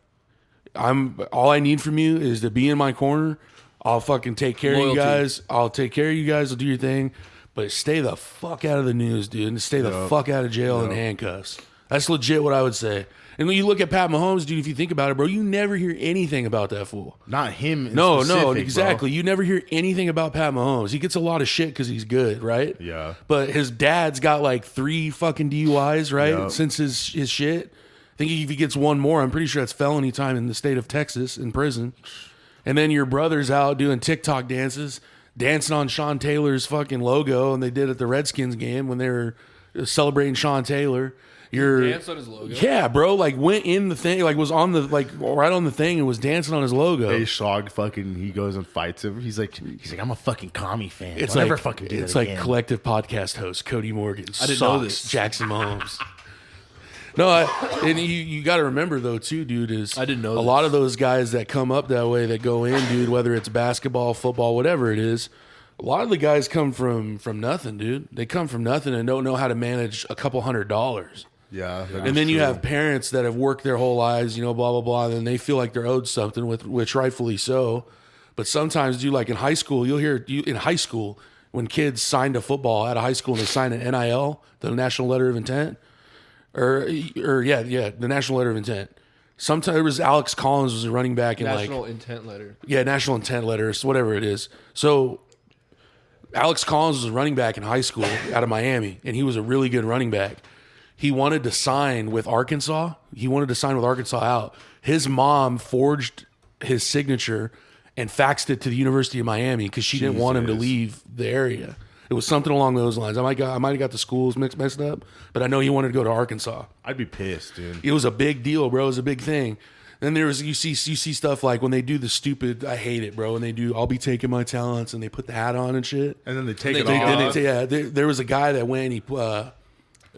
All I need from you is to be in my corner. I'll fucking take care of you guys. I'll take care of you guys. I'll do your thing. But stay the fuck out of the news, dude. And stay the fuck out of jail in handcuffs. That's legit what I would say. And when you look at Pat Mahomes, dude, if you think about it, bro, you never hear anything about that fool. Not him in No, specific, exactly. bro. You never hear anything about Pat Mahomes. He gets a lot of shit because he's good, right? Yeah. But his dad's got like 3 fucking DUIs, right? Yep. Since his shit. I think if he gets one more, I'm pretty sure that's felony time in the state of Texas in prison. And then your brother's out doing TikTok dances, dancing on Sean Taylor's fucking logo, and they did at the Redskins game when they were celebrating Sean Taylor. Danced on his logo. Yeah, bro. Like went in the thing, like was on the right on the thing and was dancing on his logo. Hey, Shog fucking, he goes and fights him. He's like, I'm a fucking commie fan. It's Don't like ever fucking do it's that like again. collective podcast host Cody Morgan. I didn't know Socks this. Jackson Mahomes. No, and you got to remember though too, dude. Is I didn't know a this. lot of those guys that come up that way that go in, dude. Whether it's basketball, football, whatever it is, a lot of the guys come from nothing, dude. They come from nothing and don't know how to manage a couple $100. Yeah. And then you have parents that have worked their whole lives, blah, blah, blah, and then they feel like they're owed something, which rightfully so. But sometimes, dude, like in high school, you'll hear in high school when kids signed to football out of high school and they signed an NIL, the National Letter of Intent, the National Letter of Intent. Sometimes it was Alex Collins was a running back in National intent letter. National Intent Letter, so whatever it is. So Alex Collins was a running back in high school out of Miami, and he was a really good running back. He wanted to sign with Arkansas. Out. His mom forged his signature and faxed it to the University of Miami because she didn't want him to leave the area. It was something along those lines. I might have got the schools messed up, but I know he wanted to go to Arkansas. I'd be pissed, dude. It was a big deal, bro. It was a big thing. Then you see stuff like when they do the stupid, I hate it, bro. When they do, I'll be taking my talents, and they put the hat on and shit. And then they take it off. off. There was a guy that went. You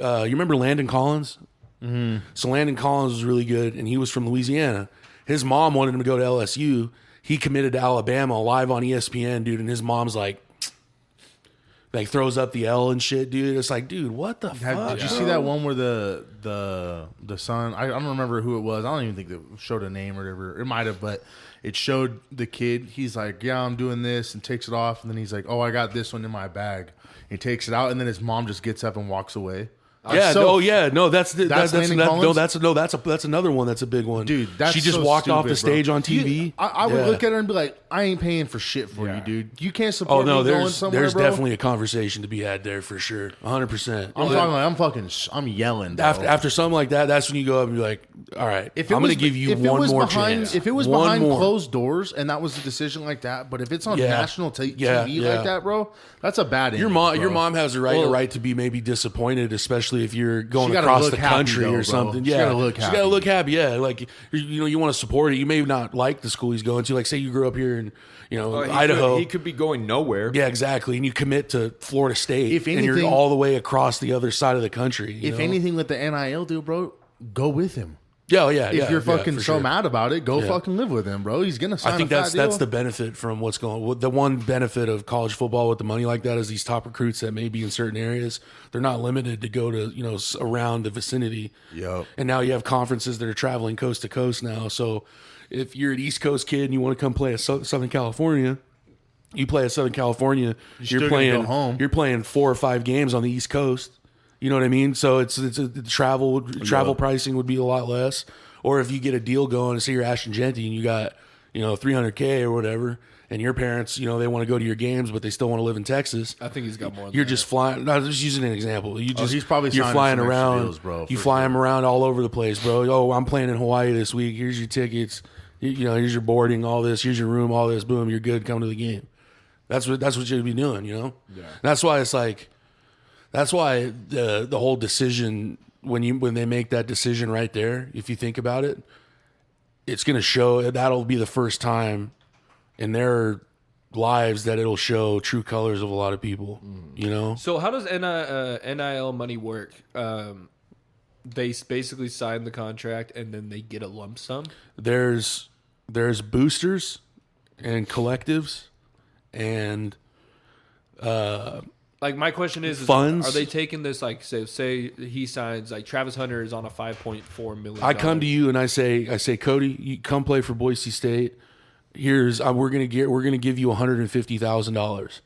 remember Landon Collins? Mm-hmm. So Landon Collins was really good, and he was from Louisiana. His mom wanted him to go to LSU. He committed to Alabama live on ESPN, dude. And his mom's like throws up the L and shit, dude. It's like, dude, what the fuck? Did you see that one where the son? I don't remember who it was. I don't even think it showed a name or whatever. It might have, but it showed the kid. He's like, yeah, I'm doing this, and takes it off, and then he's like, oh, I got this one in my bag. He takes it out, and then his mom just gets up and walks away. Yeah, no, that's Landon Collins? that's another one that's a big one, Dude, that's she just so walked off the stupid, bro. stage on TV. I would look at her and be like, I ain't paying for shit for you, dude. You can't support Oh no, me going there's somewhere, bro. definitely a conversation to be had there for sure, 100%. I'm yelling, bro. After something like that, that's when you go up and be like, all right, I'm going to give you one more chance. If it was One behind more. closed doors and that was a decision like that, but if it's on national TV like that, bro, that's a bad Your mom has a right to be maybe disappointed, especially if you're going across the country or something. She gotta look she's happy. got to look happy. Yeah, like you want to support it. You may not like the school he's going to. Like say you grew up here in Idaho. He could be going nowhere. Yeah, exactly. And you commit to Florida State, If and you're anything- all the way across the other side of the country. If anything with the NIL deal, bro, go with him. Yeah, yeah. If you're fucking for so sure. mad about it, go fucking live with him, bro. He's gonna sign I think a fat that's deal. the benefit from what's going. The one benefit of college football with the money like that is these top recruits that may be in certain areas, they're not limited to go to around the vicinity. Yep. And now you have conferences that are traveling coast to coast now. So if you're an East Coast kid and you want to come play at Southern California, you play at Southern California. still You're gonna playing go home. You're playing 4 or 5 games on the East Coast. You know what I mean? So the travel pricing would be a lot less. Or if you get a deal going and say you're Ashton Genty and you got, $300K or whatever, and your parents, they want to go to your games, but they still want to live in Texas. I think he's got more. You're just flying. No, just using an example. he's probably you're signing flying some extra around, deals, bro, You for fly sure. him around all over the place, bro. Oh, I'm playing in Hawaii this week. Here's your tickets. Here's your boarding. All this. Here's your room. All this. Boom. You're good. Come to the game. That's what you'd be doing. Yeah. That's why it's like. That's why the whole decision when they make that decision right there, if you think about it, it's going to show. That'll be the first time in their lives that it'll show true colors of a lot of people. So how does NIL money work? They basically sign the contract and then they get a lump sum. There's boosters and collectives and Like my question is funds. Are they taking this like say he signs like Travis Hunter is on a $5.4 million? I come to you and I say Cody, you come play for Boise State. Here's we're gonna give you $150,000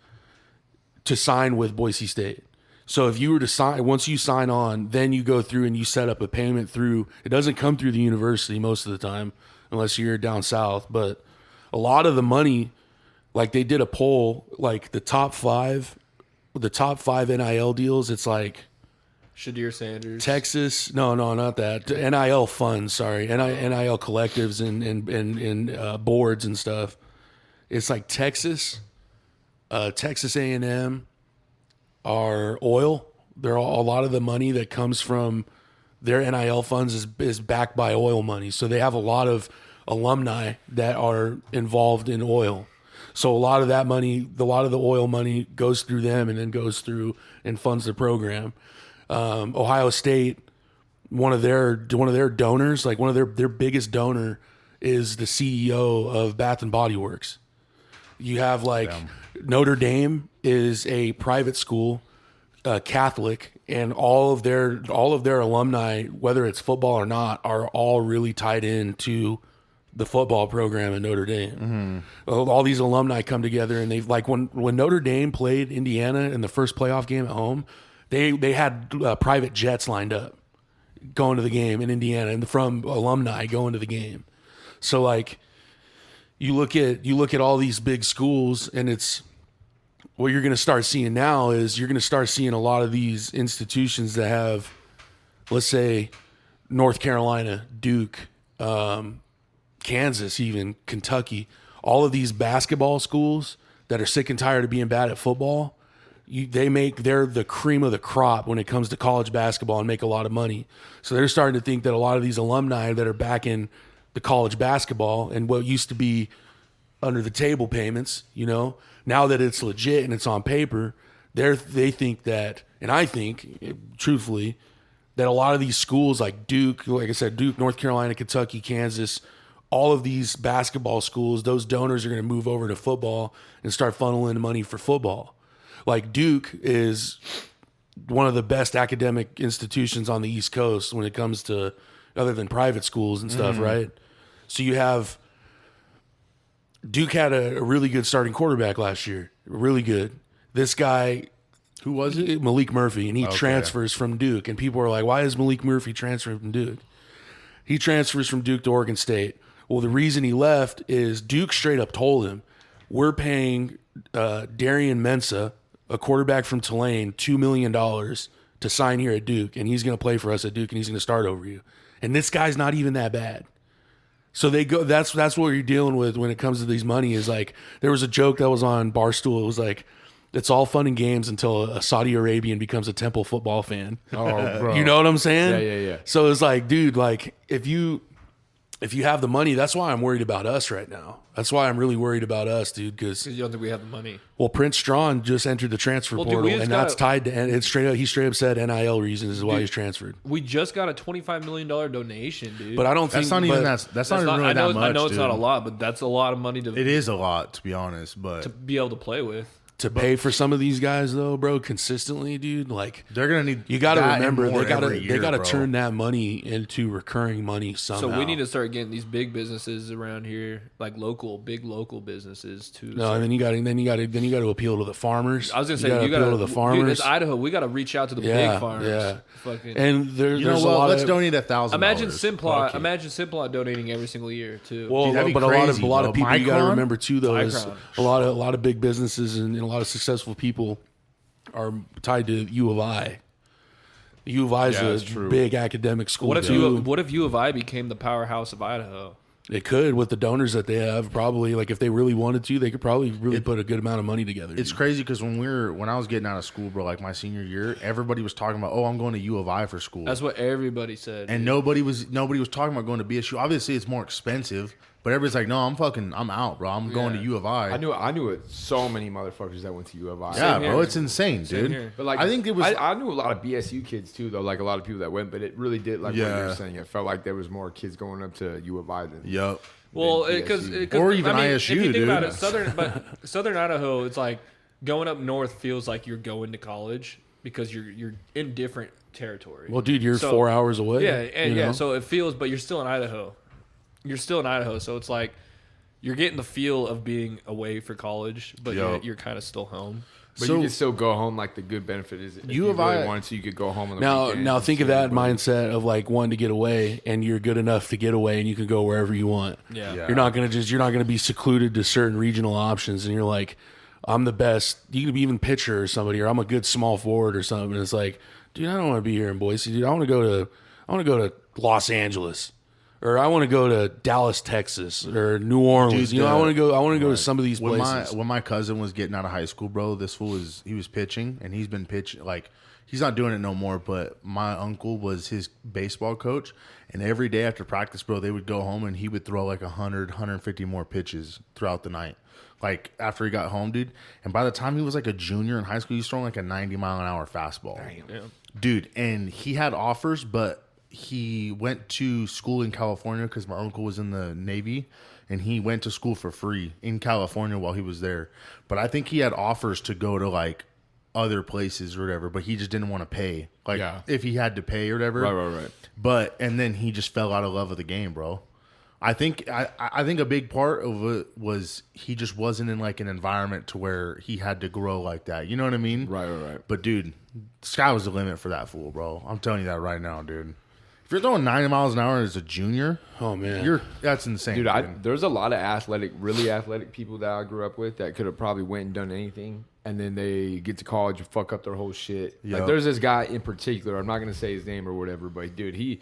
to sign with Boise State. So if you were to sign, once you sign on, then you go through and you set up a payment through. It doesn't come through the university most of the time, unless you're down south. But a lot of the money, like they did a poll, like the top five NIL deals. It's like Shadir Sanders, Texas. No, not that. NIL funds. Sorry, NIL collectives and boards and stuff. It's like Texas A&M. Are oil. A lot of the money that comes from their NIL funds is backed by oil money. So they have a lot of alumni that are involved in oil. So a lot of that money, a lot of the oil money goes through them and then goes through and funds the program. Ohio State, one of their donors, like one of their biggest donor is the CEO of Bath and Body Works. You have like Notre Dame is a private school, Catholic, and all of their alumni, whether it's football or not, are all really tied into the football program at Notre Dame. All these alumni come together, and they like when Notre Dame played Indiana in the first playoff game at home, they had private jets lined up going to the game in Indiana, and from alumni going to the game. So like. You look at all these big schools, and it's what you're going to start seeing now is you're going to start seeing a lot of these institutions that have, let's say, North Carolina, Duke, Kansas, even Kentucky, all of these basketball schools that are sick and tired of being bad at football. They're the cream of the crop when it comes to college basketball and make a lot of money. So they're starting to think that a lot of these alumni that are back in the college basketball and what used to be under the table payments, now that it's legit and it's on paper, they think that, and I think, truthfully, that a lot of these schools like Duke, like I said, Duke, North Carolina, Kentucky, Kansas, all of these basketball schools, those donors are going to move over to football and start funneling money for football. Like Duke is one of the best academic institutions on the East Coast when it comes to other than private schools and stuff, right? So you have Duke had a really good starting quarterback last year, really good. This guy, Who was it? Malik Murphy, and he transfers from Duke. And people are like, why is Malik Murphy transferring from Duke? He transfers from Duke to Oregon State. Well, the reason he left is Duke straight up told him, we're paying Darian Mensah, a quarterback from Tulane, $2 million to sign here at Duke, and he's going to play for us at Duke, and he's going to start over you. And this guy's not even that bad. So they go. That's what you're dealing with when it comes to these money. Is like there was a joke that was on Barstool. It was like, it's all fun and games until a Saudi Arabian becomes a Temple football fan. Oh, bro. You know what I'm saying? Yeah. So it's like, dude, like if you if you have the money, that's why I'm worried about us right now. That's why I'm really worried about us, dude. Because You don't think we have the money? well, Prince Strawn just entered the transfer Well, portal, dude, we just and that's gotta- tied to. And it's straight up. He straight up said NIL reasons is why he's transferred. We just got a $25 million donation, dude. But I don't think That's not even but- that's not even really I know, that much. I know it's dude. not a lot, but that's a lot of money to It is a lot, to be honest, but be able to play with. to pay for some of these guys though, bro, consistently, dude. Like they're gonna need. you got to that and remember more they got to every they year, got to bro. turn that money into recurring money somehow. So we need to start getting these big businesses around here, like big local businesses too. No, and then you got to appeal to the farmers. I was gonna say you appeal got to the farmers. Dude, it's Idaho. We got to reach out to the big farmers. Yeah. Fucking. And there's You know a what? lot Let's of donate $1,000. Imagine Simplot. Fuck it. Imagine Simplot donating every single year too. well, Dude, that'd be but crazy, a lot of bro. people you got to Micron? remember too though is Micron. a lot of big businesses and a lot of successful people are tied to U of I. U of I is Yeah, that's a true. big academic school what if too. what if U of I became the powerhouse of Idaho? It could with the donors that they have. Probably like if they really wanted to, they could probably really put a good amount of money together. It's crazy because when I was getting out of school, bro, like my senior year, everybody was talking about, oh, I'm going to U of I for school, That's what everybody said. and nobody was talking about going to BSU. Obviously, it's more expensive, but everybody's like, no, I'm out, bro. I'm going to U of I. I knew it. So many motherfuckers that went to U of I. Yeah, Same bro, here. it's insane, dude. here. But like, I think it was. I knew a lot of BSU kids too, though. Like a lot of people that went, but it really did. Like what you Yeah. were saying, it felt like there was more kids going up to U of I than. Yup. Well, than because BSU. Or even if ISU, you think dude. about it, Southern Idaho, it's like going up north feels like you're going to college because you're in different territory. well, dude, you're So- 4 hours away. Yeah, and you know? so it feels, but you're still in Idaho. You're still in Idaho, so it's like you're getting the feel of being away for college, but Yo. you're kind of still home. But So- you could still go home. Like the good benefit is, if U you of really I- wanted to, you could go home on the Now, weekend now and think of see that everybody. mindset of like wanting to get away, and you're good enough to get away, and you can go wherever you want. Yeah. Yeah. You're not gonna be secluded to certain regional options, and you're like, I'm the best. You could be even pitcher or somebody, or I'm a good small forward or something. And it's like, dude, I don't want to be here in Boise, dude. I want to go to Los Angeles, or I want to go to Dallas, Texas, or New Orleans. Dude, I want to go to some of these when places. when my cousin was getting out of high school, bro, this fool was pitching, and he's been pitching like he's not doing it no more. But my uncle was his baseball coach, and every day after practice, bro, they would go home and he would throw like 150 more pitches throughout the night. Like after he got home, dude, and by the time he was like a junior in high school, he was throwing like a 90-mile-an-hour fastball, dude. And he had offers, but he went to school in California because my uncle was in the Navy, and he went to school for free in California while he was there. But I think he had offers to go to like other places or whatever, but he just didn't want to pay. Like Yeah. if he had to pay or whatever. Right. But and then he just fell out of love of the game, bro. I think a big part of it was he just wasn't in like an environment to where he had to grow like that. You know what I mean? Right. But dude, sky was the limit for that fool, bro. I'm telling you that right now, dude. If you're throwing 90 miles an hour as a junior, Oh man, that's insane, Dude, there's a lot of really athletic people that I grew up with that could have probably went and done anything, and then they get to college and fuck up their whole shit. Yep. Like there's this guy in particular. I'm not gonna say his name or whatever, but dude, he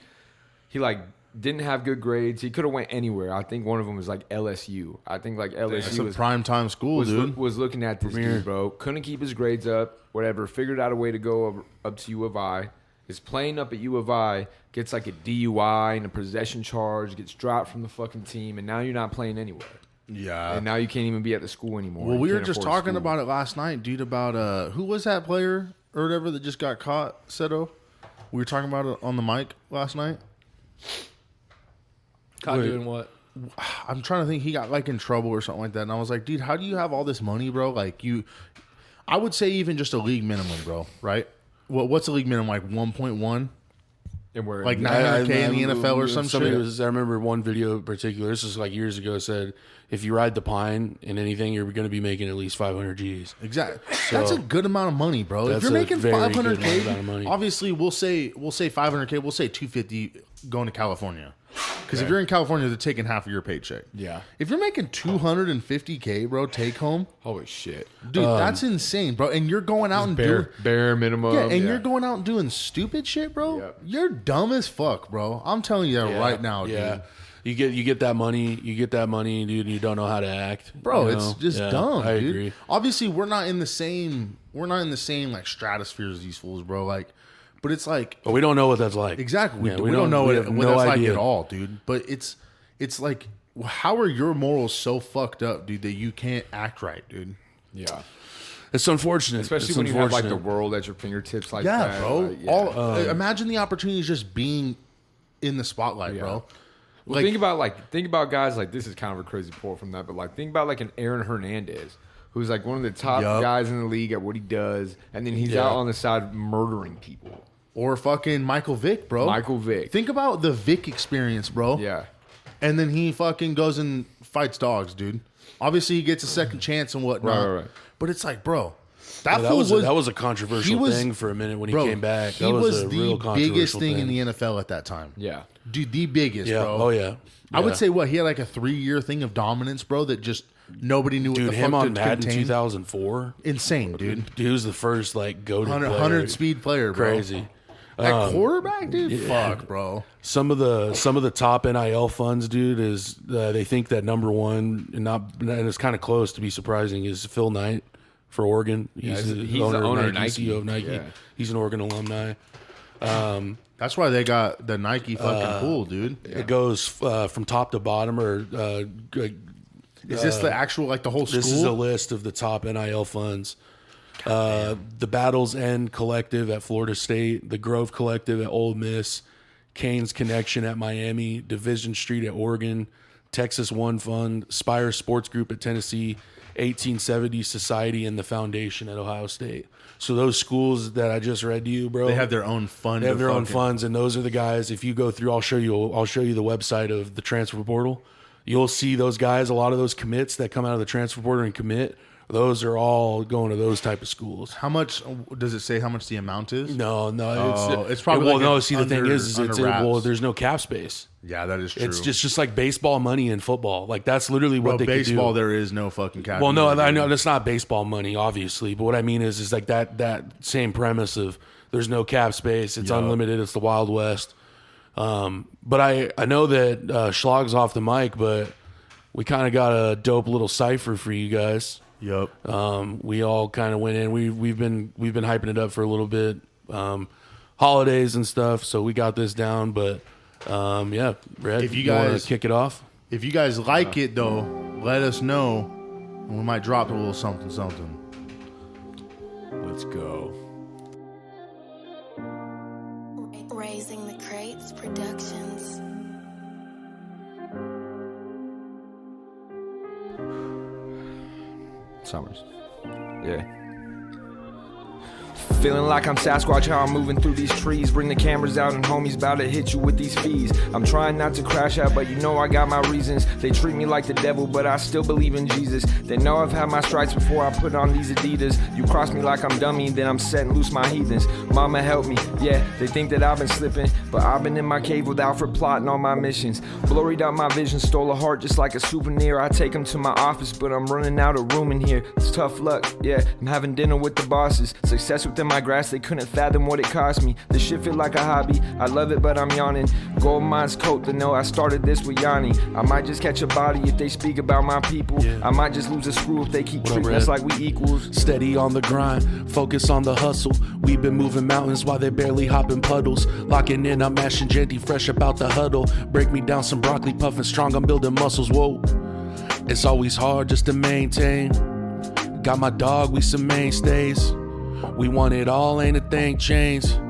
like didn't have good grades. He could have went anywhere. I think one of them was like LSU. I think like That's LSU a prime time school, dude. was looking at this dude, bro. Couldn't keep his grades up. Whatever. Figured out a way to go up to U of I. Is playing up at U of I, gets like a DUI and a possession charge, gets dropped from the fucking team, and now you're not playing anywhere. Yeah. And now you can't even be at the school anymore. Well, You we were can't just afford talking school. about it last night, dude, about who was that player or whatever that just got caught, Seto? We were talking about it on the mic last night. Caught Wait. doing what? I'm trying to think. He got like in trouble or something like that, and I was like, dude, how do you have all this money, bro? Like I would say even just a league minimum, bro. Right? What's the league minimum? Like 1.1? And where Like 900K in the NFL or some somebody shit? I remember one video in particular. This was like years ago. Said if you ride the pine in anything, you're going to be making at least 500 G's. Exactly. That's a good amount of money, bro. If That's you're a making very good amount of 500K, money. obviously we'll say 500K. We'll say 250 going to California. Because if you're in California, they're taking half of your paycheck. Yeah. If you're making 250K, bro, take home, Holy shit. dude, that's insane, bro. And you're going out and doing Bare minimum. yeah, and you're going out and doing stupid shit, bro. Yep. You're dumb as fuck, bro. I'm telling you that right now, Yeah. dude. You get that money, dude, and you don't know how to act. Bro, you it's know? just Yeah, dumb, I dude. agree. Obviously, we're not in the same like stratosphere as these fools, bro. Like, but it's like But we don't know what that's like. exactly. Yeah, We don't know we what have that's no like idea. at all, dude. But it's it's like, how are your morals so fucked up, dude, that you can't act right, dude? Yeah. It's unfortunate, Especially when you have like the world at your fingertips, like Yeah, that. bro. Like, Imagine the opportunity just being in the spotlight, bro. Well, think about guys like, this is kind of a crazy pull from that, but like think about like an Aaron Hernandez, who's like one of the top guys in the league at what he does, and then he's out on the side murdering people. Or fucking Michael Vick, bro. Michael Vick. Think about the Vick experience, bro. Yeah. And then he fucking goes and fights dogs, dude. Obviously, he gets a second chance and whatnot. Right. But it's like, bro, that was a controversial thing for a minute when he came back. He was the biggest thing in the NFL at that time. Yeah. Dude, the biggest, bro. Oh, yeah. I would say, he had like a 3-year thing of dominance, bro, that just nobody knew what the him fuck on to Madden contain. 2004. Insane, dude. He was the first, like, go-to 100 speed player, bro. Crazy. That quarterback, dude? Fuck, bro. Some of the top NIL funds, dude, is they think that number one, and it's kind of close to be surprising, is Phil Knight for Oregon. He's the owner of Nike, CEO of Nike. Yeah. He's an Oregon alumni. That's why they got the Nike fucking pool, dude. It goes from top to bottom, or is this the actual, like, the whole school? This is a list of the top NIL funds. The Battles End Collective at Florida State, the Grove Collective at Ole Miss, Canes Connection at Miami, Division Street at Oregon, Texas One Fund, Spire Sports Group at Tennessee, 1870 Society, and the Foundation at Ohio State. So those schools that I just read to you, bro, they have their own fund. They have their own funds, and those are the guys. If you go through, I'll show you the website of the transfer portal. You'll see those guys. A lot of those commits that come out of the transfer portal and commit, those are all going to those type of schools. How much does it say? How much the amount is? No, it's probably. The thing is there's no cap space. Yeah, that is true. It's just like baseball money and football. Like that's literally what they baseball. could do. There is no fucking cap. Well, no, I know that's not baseball money, obviously. But what I mean is like that same premise of there's no cap space. It's unlimited. It's the Wild West. But I know that Schlag's off the mic, but we kind of got a dope little cipher for you guys. Yep. We all kind of went in. We've been hyping it up for a little bit. Holidays and stuff, so we got this down. But Brad, if you guys want to kick it off, if you guys like it though, let us know, and we might drop a little something. Let's go. Raising the Crates Productions. Summers. Yeah. Feeling like I'm Sasquatch, how I'm moving through these trees. Bring the cameras out and homies about to hit you with these fees. I'm trying not to crash out, but you know I got my reasons. They treat me like the devil, but I still believe in Jesus. They know I've had my stripes before I put on these Adidas. You cross me like I'm dummy, then I'm setting loose my heathens. Mama help me, yeah, they think that I've been slipping, but I've been in my cave with Alfred plotting on my missions. Blurried out my vision, stole a heart just like a souvenir. I take him to my office, but I'm running out of room in here. It's tough luck, yeah, I'm having dinner with the bosses. Success within my grass, they couldn't fathom what it cost me. This shit feel like a hobby, I love it but I'm yawning. Gold mines coat to know I started this with Yanni. I might just catch a body if they speak about my people. I might just lose a screw if they keep treating us like we equals. Steady on the grind, focus on the hustle. We've been moving mountains while they barely hopping puddles. Locking in, I'm mashing Genty fresh about the huddle. Break me down some broccoli, puffing strong, I'm building muscles, whoa. It's always hard just to maintain. Got my dog, we some mainstays. We want it all, ain't a thing changed.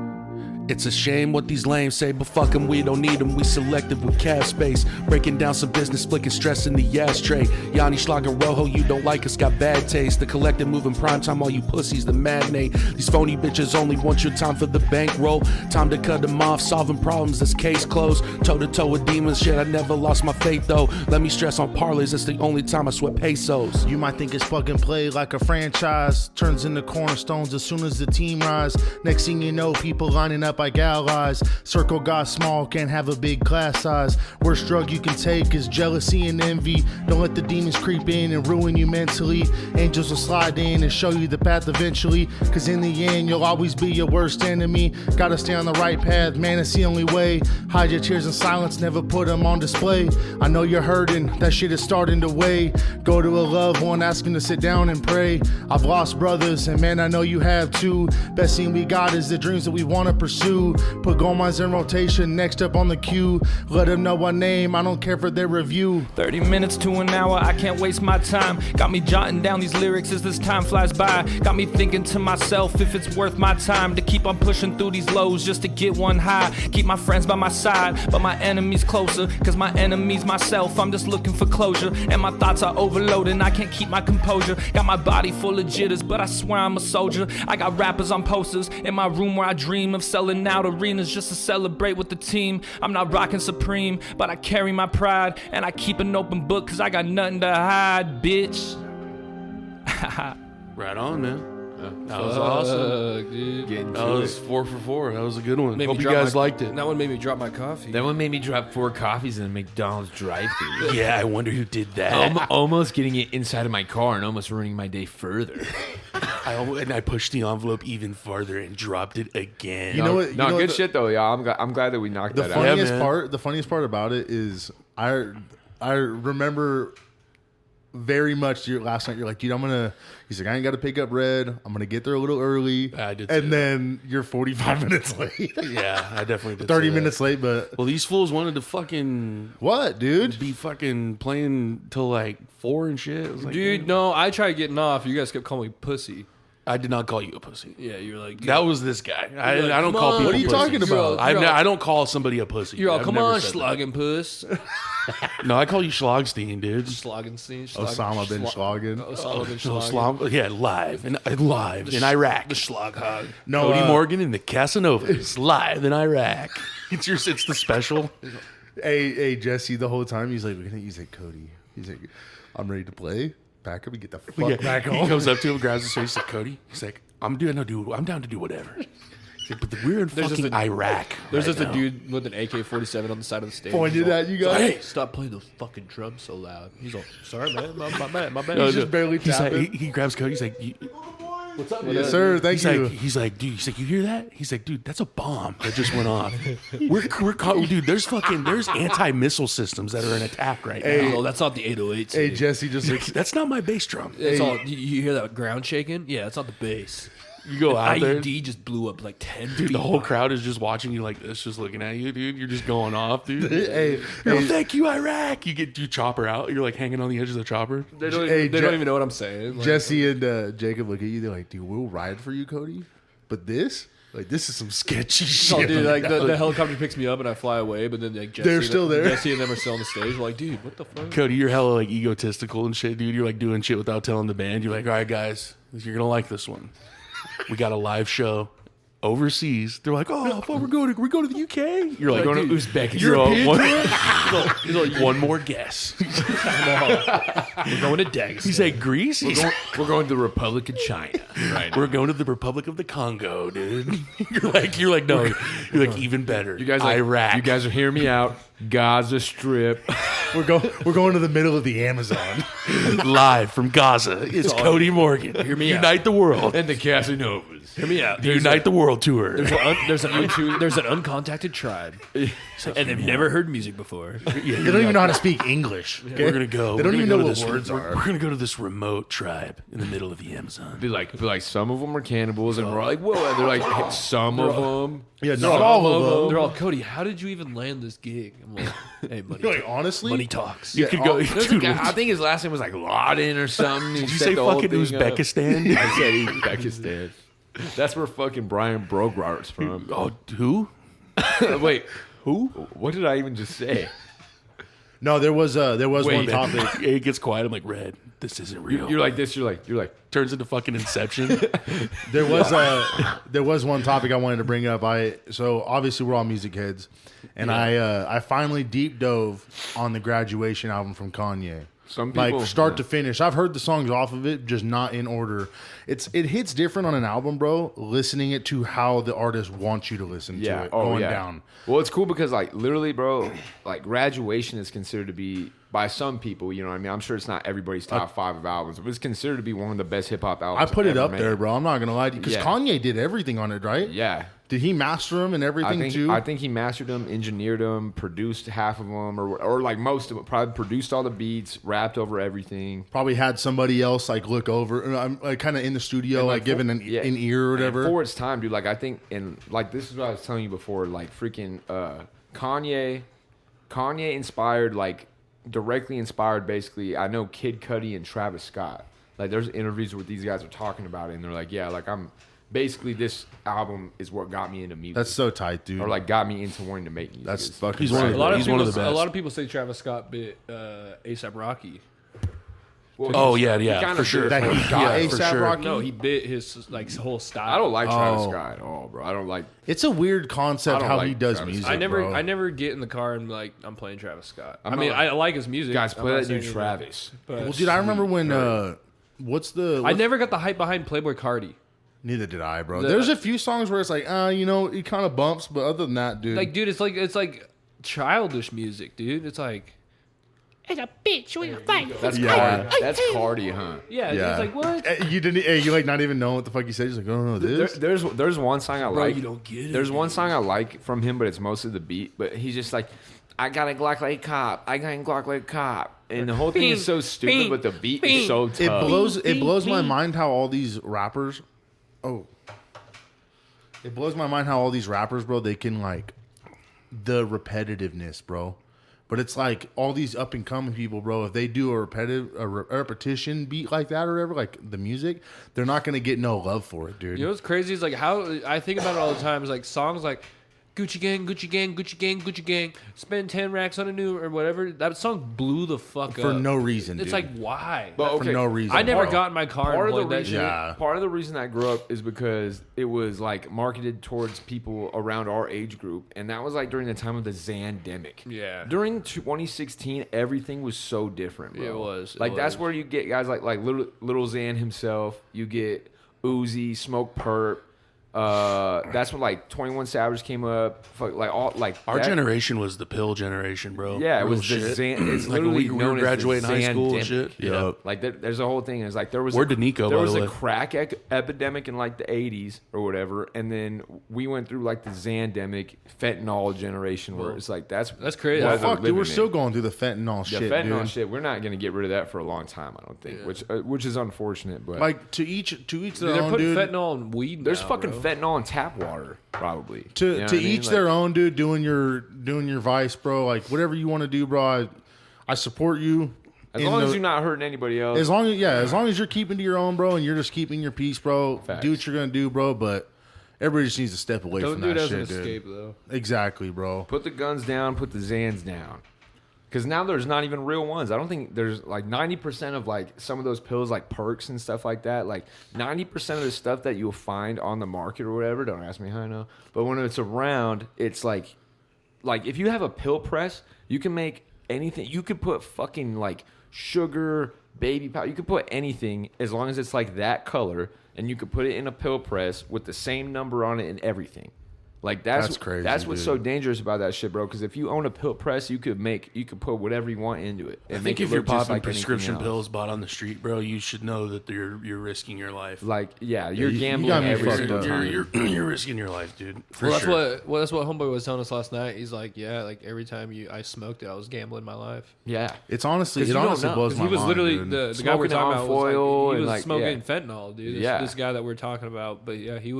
It's a shame what these lames say, but fuck them, we don't need them. We selective with cap space. Breaking down some business, flicking stress in the ashtray. Yanni, Schlag, and Rojo, you don't like us, got bad taste. The collective moving prime time, all you pussies, the matinee. These phony bitches only want your time for the bankroll. Time to cut them off, solving problems, this case closed. Toe to toe with demons, shit, I never lost my faith though. Let me stress on parlays, that's the only time I sweat pesos. You might think it's plug and play like a franchise. Turns into cornerstones as soon as the team rise. Next thing you know, people lining up like allies. Circle got small, can't have a big class size. Worst drug you can take is jealousy and envy. Don't let the demons creep in and ruin you mentally. Angels will slide in and show you the path eventually, cause in the end you'll always be your worst enemy. Gotta stay on the right path, man, it's the only way. Hide your tears in silence, never put them on display. I know you're hurting, that shit is starting to weigh. Go to a loved one, ask him to sit down and pray. I've lost brothers, and man, I know you have too. Best thing we got is the dreams that we wanna pursue. two. Put GoldenBoys in rotation, next up on the queue. Let them know our name, I don't care for their review. 30 minutes to an hour, I can't waste my time. Got me jotting down these lyrics as this time flies by. Got me thinking to myself if it's worth my time to keep on pushing through these lows just to get one high. Keep my friends by my side, but my enemies closer. Cause my enemy's myself, I'm just looking for closure. And my thoughts are overloaded, I can't keep my composure. Got my body full of jitters, but I swear I'm a soldier. I got rappers on posters in my room where I dream of selling out arenas just to celebrate with the team. I'm not rocking supreme, but I carry my pride. And I keep an open book cause I got nothing to hide, bitch. Right on, man. That was awesome. Dude. That was 4 for 4. That was a good one. Made me Hope you drop guys my- liked it. That one made me drop my coffee. That one made me drop 4 coffees in a McDonald's drive-thru. Yeah, I wonder who did that. Almost getting it inside of my car and almost ruining my day further. I pushed the envelope even farther and dropped it again. You know what? No, you know good the- shit though, y'all. I'm glad that we knocked The that out. funniest man. part, the funniest part about it is I remember very much your last night. You're like, dude, he's like, I ain't got to pick up Red. I'm gonna get there a little early. I did and say then you're 45 minutes late. Yeah, I definitely did. 30 say that. minutes late, but Well, these fools wanted to fucking what, dude? be fucking playing till like 4 and shit. I was like, Dude, man, no, I tried getting off. You guys kept calling me pussy. I did not call you a pussy. Yeah, you're like, That was this guy. I You're like, don't come call on. people. What are you pussies. talking about? I don't call somebody a pussy. you're all, I've come never on, said that. slogging puss. No, I call you Schlogstein, dude. Slogging scene. Osama bin Schlagen. Osama bin No, Schlagen. Yeah, live in Iraq. The Schlag hog. No, Cody Morgan in the Casanovas, live in Iraq. It's the special. Hey, Jesse, the whole time he's like, Cody. He's like, I'm ready to play. Back up and get the fuck back He home. comes up to him, grabs his face, he's like, Cody. He's like, I'm down to do whatever. He's like, but we're in There's just fucking a- Iraq. There's right just a now. dude with an AK-47 on the side of the stage. Pointed He's all, at you guys. Hey, stop playing those fucking drums so loud. He's all, sorry, man. My bad. No, He's just barely he's like, tapping. he grabs Cody. He's like, What's up, yes, sir? Thank you. He's like, dude. He's like, you hear that? He's like, dude, that's a bomb that just went off. Dude. There's anti-missile systems that are in attack right now. Oh, that's not the 808s. Hey, dude. Jesse, just like, That's not my bass drum. It's all, you hear that ground shaking? Yeah, that's not the bass. You go out there, IED just blew up like 10 dude. feet. The whole crowd is just watching you like this, just looking at you, dude. You're just going off, dude. hey, Oh, thank you, Iraq. You chopper out. You're like hanging on the edge of the chopper. They don't, Hey, even, they Je- don't even know what I'm saying. Like, Jesse and Jacob look at you. They're like, dude, we'll ride for you, Cody. But this is some sketchy oh, shit. dude, like the helicopter picks me up and I fly away, but then like Jesse, They're still there. Jesse and them are still on the stage. We're like, dude, what the fuck? Cody, you're hella like egotistical and shit, dude. You're like doing shit without telling the band. You're like, all right, guys, you're gonna like this one. We got a live show overseas. They're like, oh, I thought we're going to the UK. You're like, Going to dude, Uzbekistan. you're all He's like, one more guess. we're going to Dagestan. He's like, Greece. We're going to the Republic of China. Right. We're going to the Republic of the Congo, dude. You're like, no. You're like, even better. You guys are, Iraq. You guys are hearing me out. Gaza Strip. We're going to the middle of the Amazon. live from Gaza. It's Cody Morgan. Hear me Unite the world. And the Casanovas. Hear me out. The Unite the World tour. There's an uncontacted tribe, and they've never heard music before. They don't even know how to speak English. Okay? We're gonna go. They don't we're even gonna know go what to this, words are. We're gonna go to this remote tribe in the middle of the Amazon. Be like some of them are cannibals, and we're like, whoa. And they're like, some of them. Yeah, not all of them. They're all, Cody, how did you even land this gig? I'm like, hey, money, You're like, honestly, money talks. You could go. There's a Dude, guy- I think his last name was like Laden or something. did you say fucking Uzbekistan? I said Uzbekistan. That's where fucking Brian Brogart's from. Oh, who? Wait, who? What did I even just say? No, there was one Wait. topic. It gets quiet. I'm like, Red, this isn't real. You're like this. You're like. Turns into fucking Inception. There was one topic I wanted to bring up. So obviously we're all music heads, and I finally deep dove on the Graduation album from Kanye. Some people, Like start to finish. I've heard the songs off of it, just not in order. It hits different on an album, bro. Listening it to how the artist wants you to listen to it, going down. Well, it's cool because like literally, bro, like Graduation is considered to be by some people, you know what I mean? I'm sure it's not everybody's top 5 of albums, but it's considered to be one of the best hip hop I albums. put it ever up made. there, bro. I'm not gonna lie to you, because Yeah. Kanye did everything on it, right? Yeah. Did he master them and everything too? I think he mastered them, engineered them, produced half of them, or like most of them. Probably produced all the beats, rapped over everything. Probably had somebody else like look over. I'm like kind of in the studio, And, like giving an ear or And whatever. for its time, dude. Like I think, and like this is what I was telling you before. Like freaking Kanye inspired, like directly inspired. Basically, I know Kid Cudi and Travis Scott. Like there's interviews where these guys are talking about it, and they're like, yeah, like I'm. Basically, this album is what got me into music. That's so tight, dude. Or like got me into wanting to make music. That's It's- fucking. He's one of sick. the- A lot of He's people, one of the best. A lot of people say Travis Scott bit ASAP Rocky. well, Oh he yeah, kinda for sure. That he got Yeah, for A$AP sure. Rocky. No, he bit his like whole style. I don't like Travis Oh. Scott at all, bro. I don't like. It's a weird concept I don't how like he does Travis music. I never, bro. I never get in the car and like I'm playing Travis Scott. I'm I mean, not- I like his music. Guys, I'm play not that new saying anything, Travis. But Well, dude, I remember when. I never got the hype behind Playboy Cardi. Neither did I, bro. The- There's a few songs where it's like, it kind of bumps, but other than that, dude, Like, dude, it's like childish music, dude. It's like, It's a bitch with a fight. That's Yeah. Cardi. That's Cardi, huh? yeah, yeah. it's like what? You didn't. You like not even know what the fuck you said. You're just like, oh no, this. There's one song I like. you don't get it, There's one song I like from him, but it's mostly the beat. But he's just like, I got a Glock like cop. I got a Glock like cop. And the whole thing is so stupid, but the beat is so tough. It blows my mind how all these rappers. It blows my mind how all these rappers, bro. They can like the repetitiveness, bro. But it's like all these up and coming people, bro. If they do a repetition beat like that or whatever, like the music, they're not gonna get no love for it, dude. You know what's crazy is like how I think about it all the time. Is like songs like Gucci Gang, Gucci Gang, Gucci Gang, Gucci Gang. Spend 10 racks on a new or whatever. That song blew the fuck up For no reason, It's dude. like why? But For no reason. I never bro. got in my car and part of the played that reason, shit. Yeah. part of the reason I grew up is because it was like marketed towards people around our age group, and that was like during the time of the Zandemic. Yeah. During 2016, everything was so different, bro. It was, it like that's was. where you get guys like Little Xan himself. You get Uzi, Smoke Perp. That's when like 21 Savage came up. Fuck, like all like Our that- generation was the pill generation, bro. Yeah, it Real was shit. the Zan. It's Like when literally we were known graduating as the high school and Zandemic. shit. Yeah. Like there's a whole thing. It's like there was Word to Nico, there by was the a way. crack epidemic in like the 80s or whatever, and then we went through like the Zandemic fentanyl generation where it's like that's crazy. Well, what fuck, we're dude. living We're in. still going through the fentanyl the shit, fentanyl dude. shit. We're not gonna get rid of that for a long time, I don't think. Which is unfortunate, but Like to each Dude, their they're own, putting dude. fentanyl in weed. there's now, fucking bro. fentanyl in tap water, probably. To You know what I mean? each Like, their own, dude. Doing your vice, bro. Like whatever you want to do, bro. I support you. As in long as the- you're not hurting anybody else. as long as you're keeping to your own, bro, and you're just keeping your peace, bro. Facts. Do what you're gonna do, bro. But everybody just needs to step away Don't from do it that as an shit, dude. escape though. Exactly, bro. Put the guns down, put the Zans down. Because now there's not even real ones. I don't think there's like 90% of like some of those pills, like perks and stuff like that. Like 90% of the stuff that you'll find on the market or whatever, don't ask me how I know. But when it's around, it's like if you have a pill press, you can make anything. You could put fucking like sugar, baby powder. You could put anything as long as it's like that color, and you could put it in a pill press with the same number on it and everything. Like that's crazy, That's what's dude. so dangerous about that shit, bro. Because if you own a pill press, you could put whatever you want into it. And I make think it if you're look just popping like anything prescription else. pills bought on the street, bro, you should know that you're risking your life. Like yeah, you're you gambling got me every fucked single up. time. You're risking your life, dude. For Well, sure. that's what Homeboy was telling us last night. He's like, yeah, like every time I smoked it, I was gambling my life. Yeah, It's honestly, 'Cause it you don't honestly know. blows 'Cause my he was mind, literally dude. the guy we're Smoking talking on about. Was like, foil he and was like, smoking yeah. fentanyl, dude. Yeah. This guy that we're talking about. But yeah, he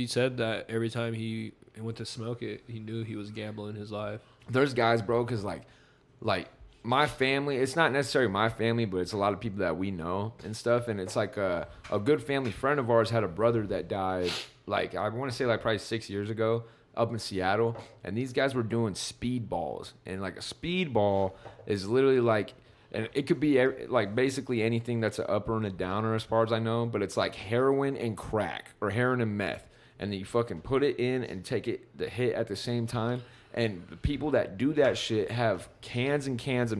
said that every time he went to smoke it, he knew he was gambling his life. there's guys, bro, because like my family, it's not necessarily my family, but it's a lot of people that we know and stuff. And it's like a good family friend of ours had a brother that died, like I want to say like probably 6 years ago up in Seattle. And these guys were doing speedballs. And like a speedball is literally like, and it could be like basically anything that's an upper and a downer as far as I know, but it's like heroin and crack or heroin and meth. And then you fucking put it in and take the hit at the same time. And the people that do that shit have cans and cans of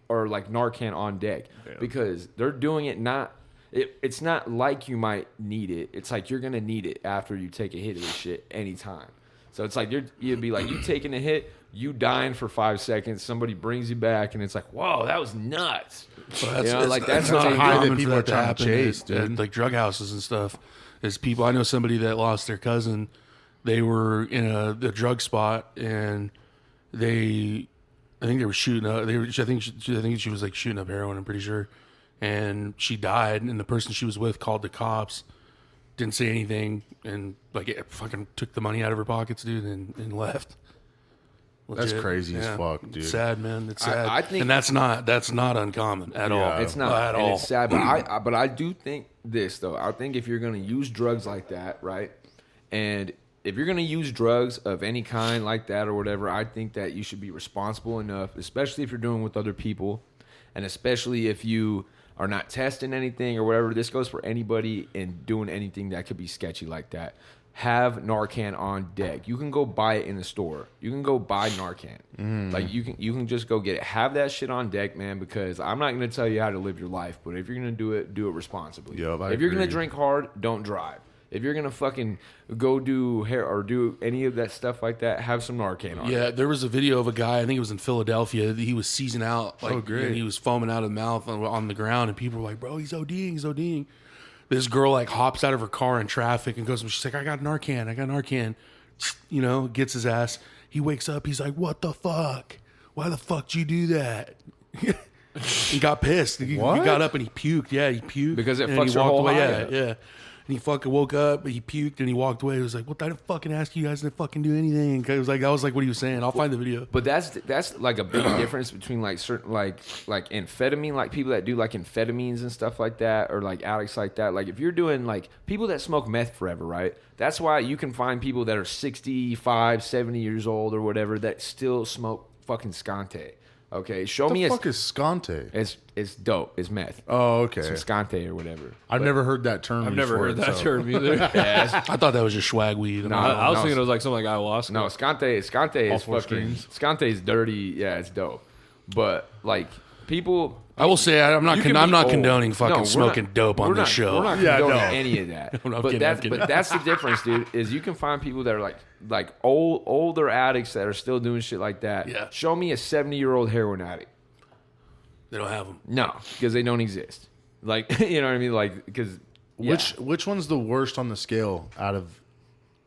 Narcan on deck because they're doing it not. It's not like you might need it. It's like you're gonna need it after you take a hit of this shit anytime. So it's like you'd be like you taking a hit, you dying for 5 seconds, somebody brings you back, and it's like, whoa, that was nuts. Well, that's not a high that uncommon people for are that to trying to happen chase, at, dude. like drug houses and stuff. Is people, I know somebody that lost their cousin. They were in a drug spot, and I think they were shooting up. I think she was like shooting up heroin. I'm pretty sure, and she died. And the person she was with called the cops. Didn't say anything, and like it fucking took the money out of her pockets, dude, and left. That's Legit. crazy as fuck, dude. It's sad, man. It's sad. I think, and that's not uncommon at all. it's not at and all. It's sad, but I do think this though. I think if you're gonna use drugs like that, right, and if you're gonna use drugs of any kind like that or whatever, I think that you should be responsible enough, especially if you're doing it with other people, and especially if you are not testing anything or whatever. This goes for anybody and doing anything that could be sketchy like that. Have Narcan on deck. You can go buy it in the store. You can go buy Narcan. Like you can just go get it. Have that shit on deck, man, because I'm not going to tell you how to live your life, but if you're going to do it responsibly. Yep, I if you're going to agree. drink hard, don't drive. If you're going to fucking go do hair or do any of that stuff like that, have some Narcan on. Yeah, there was a video of a guy, I think it was in Philadelphia. He was seizing out. Like, great. and he was foaming out of the mouth on the ground, and people were like, bro, he's ODing, he's ODing. This girl, like, hops out of her car in traffic and goes, she's like, I got Narcan. You know, gets his ass. He wakes up, he's like, what the fuck? Why the fuck did you do that? He got pissed. He got up and he puked. Yeah, he puked. Because it and fucks he your walked whole away. high Yeah, up. yeah. And he fucking woke up, he puked, and he walked away. He was like, "What? I didn't fucking ask you guys to fucking do anything." It was like, that was like what he was saying. I'll find the video. But that's like a big difference between like certain like amphetamine, like people that do like amphetamines and stuff like that, or like addicts like that. Like if you're doing like people that smoke meth forever, right? That's why you can find people that are 65, 70 years old or whatever that still smoke fucking Scante. Okay, show What me the fuck is Scante? it's dope. It's meth. Oh, okay. Some Scante or whatever. I've never heard that term. I've never before, heard that so- term either. I thought that was just swag weed. No, I was no, thinking it was like something like ayahuasca. No, Scante is All fucking four streams. Scante is dirty. Yeah, it's dope. But like people, I will say I'm not you can I'm be not old. condoning No, fucking we're smoking not- dope on we're this not- show. We're not Yeah, condoning no. any of that. No, I'm but kidding. that's the difference, dude. Is you can find people that are like older addicts that are still doing shit like that. Yeah. Show me a 70-year-old heroin addict. They don't have them. No, because they don't exist. Like you know what I mean? like because Which one's the worst on the scale out of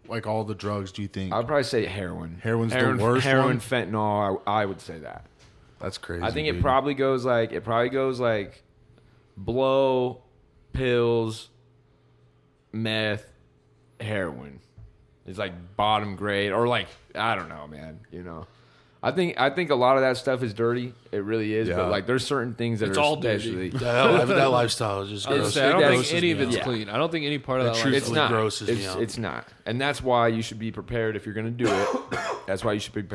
like all the drugs? Do you think? I'd probably say heroin. Heroin's the worst Heroin, one? fentanyl. I would say that. That's crazy. I think it dude. probably goes like blow, pills, meth, heroin. It's like bottom grade, or like I don't know, man. You know, I think a lot of that stuff is dirty. It really is. Yeah. But like, there's certain things that It's are all dirty. especially. That lifestyle is just I, was gross. gonna say, I don't That's- think any of it's yeah. clean. I don't think any part of that. truth- It's It not. grosses me out. It's not, and that's why you should be prepared if you're going to do it. That's why you should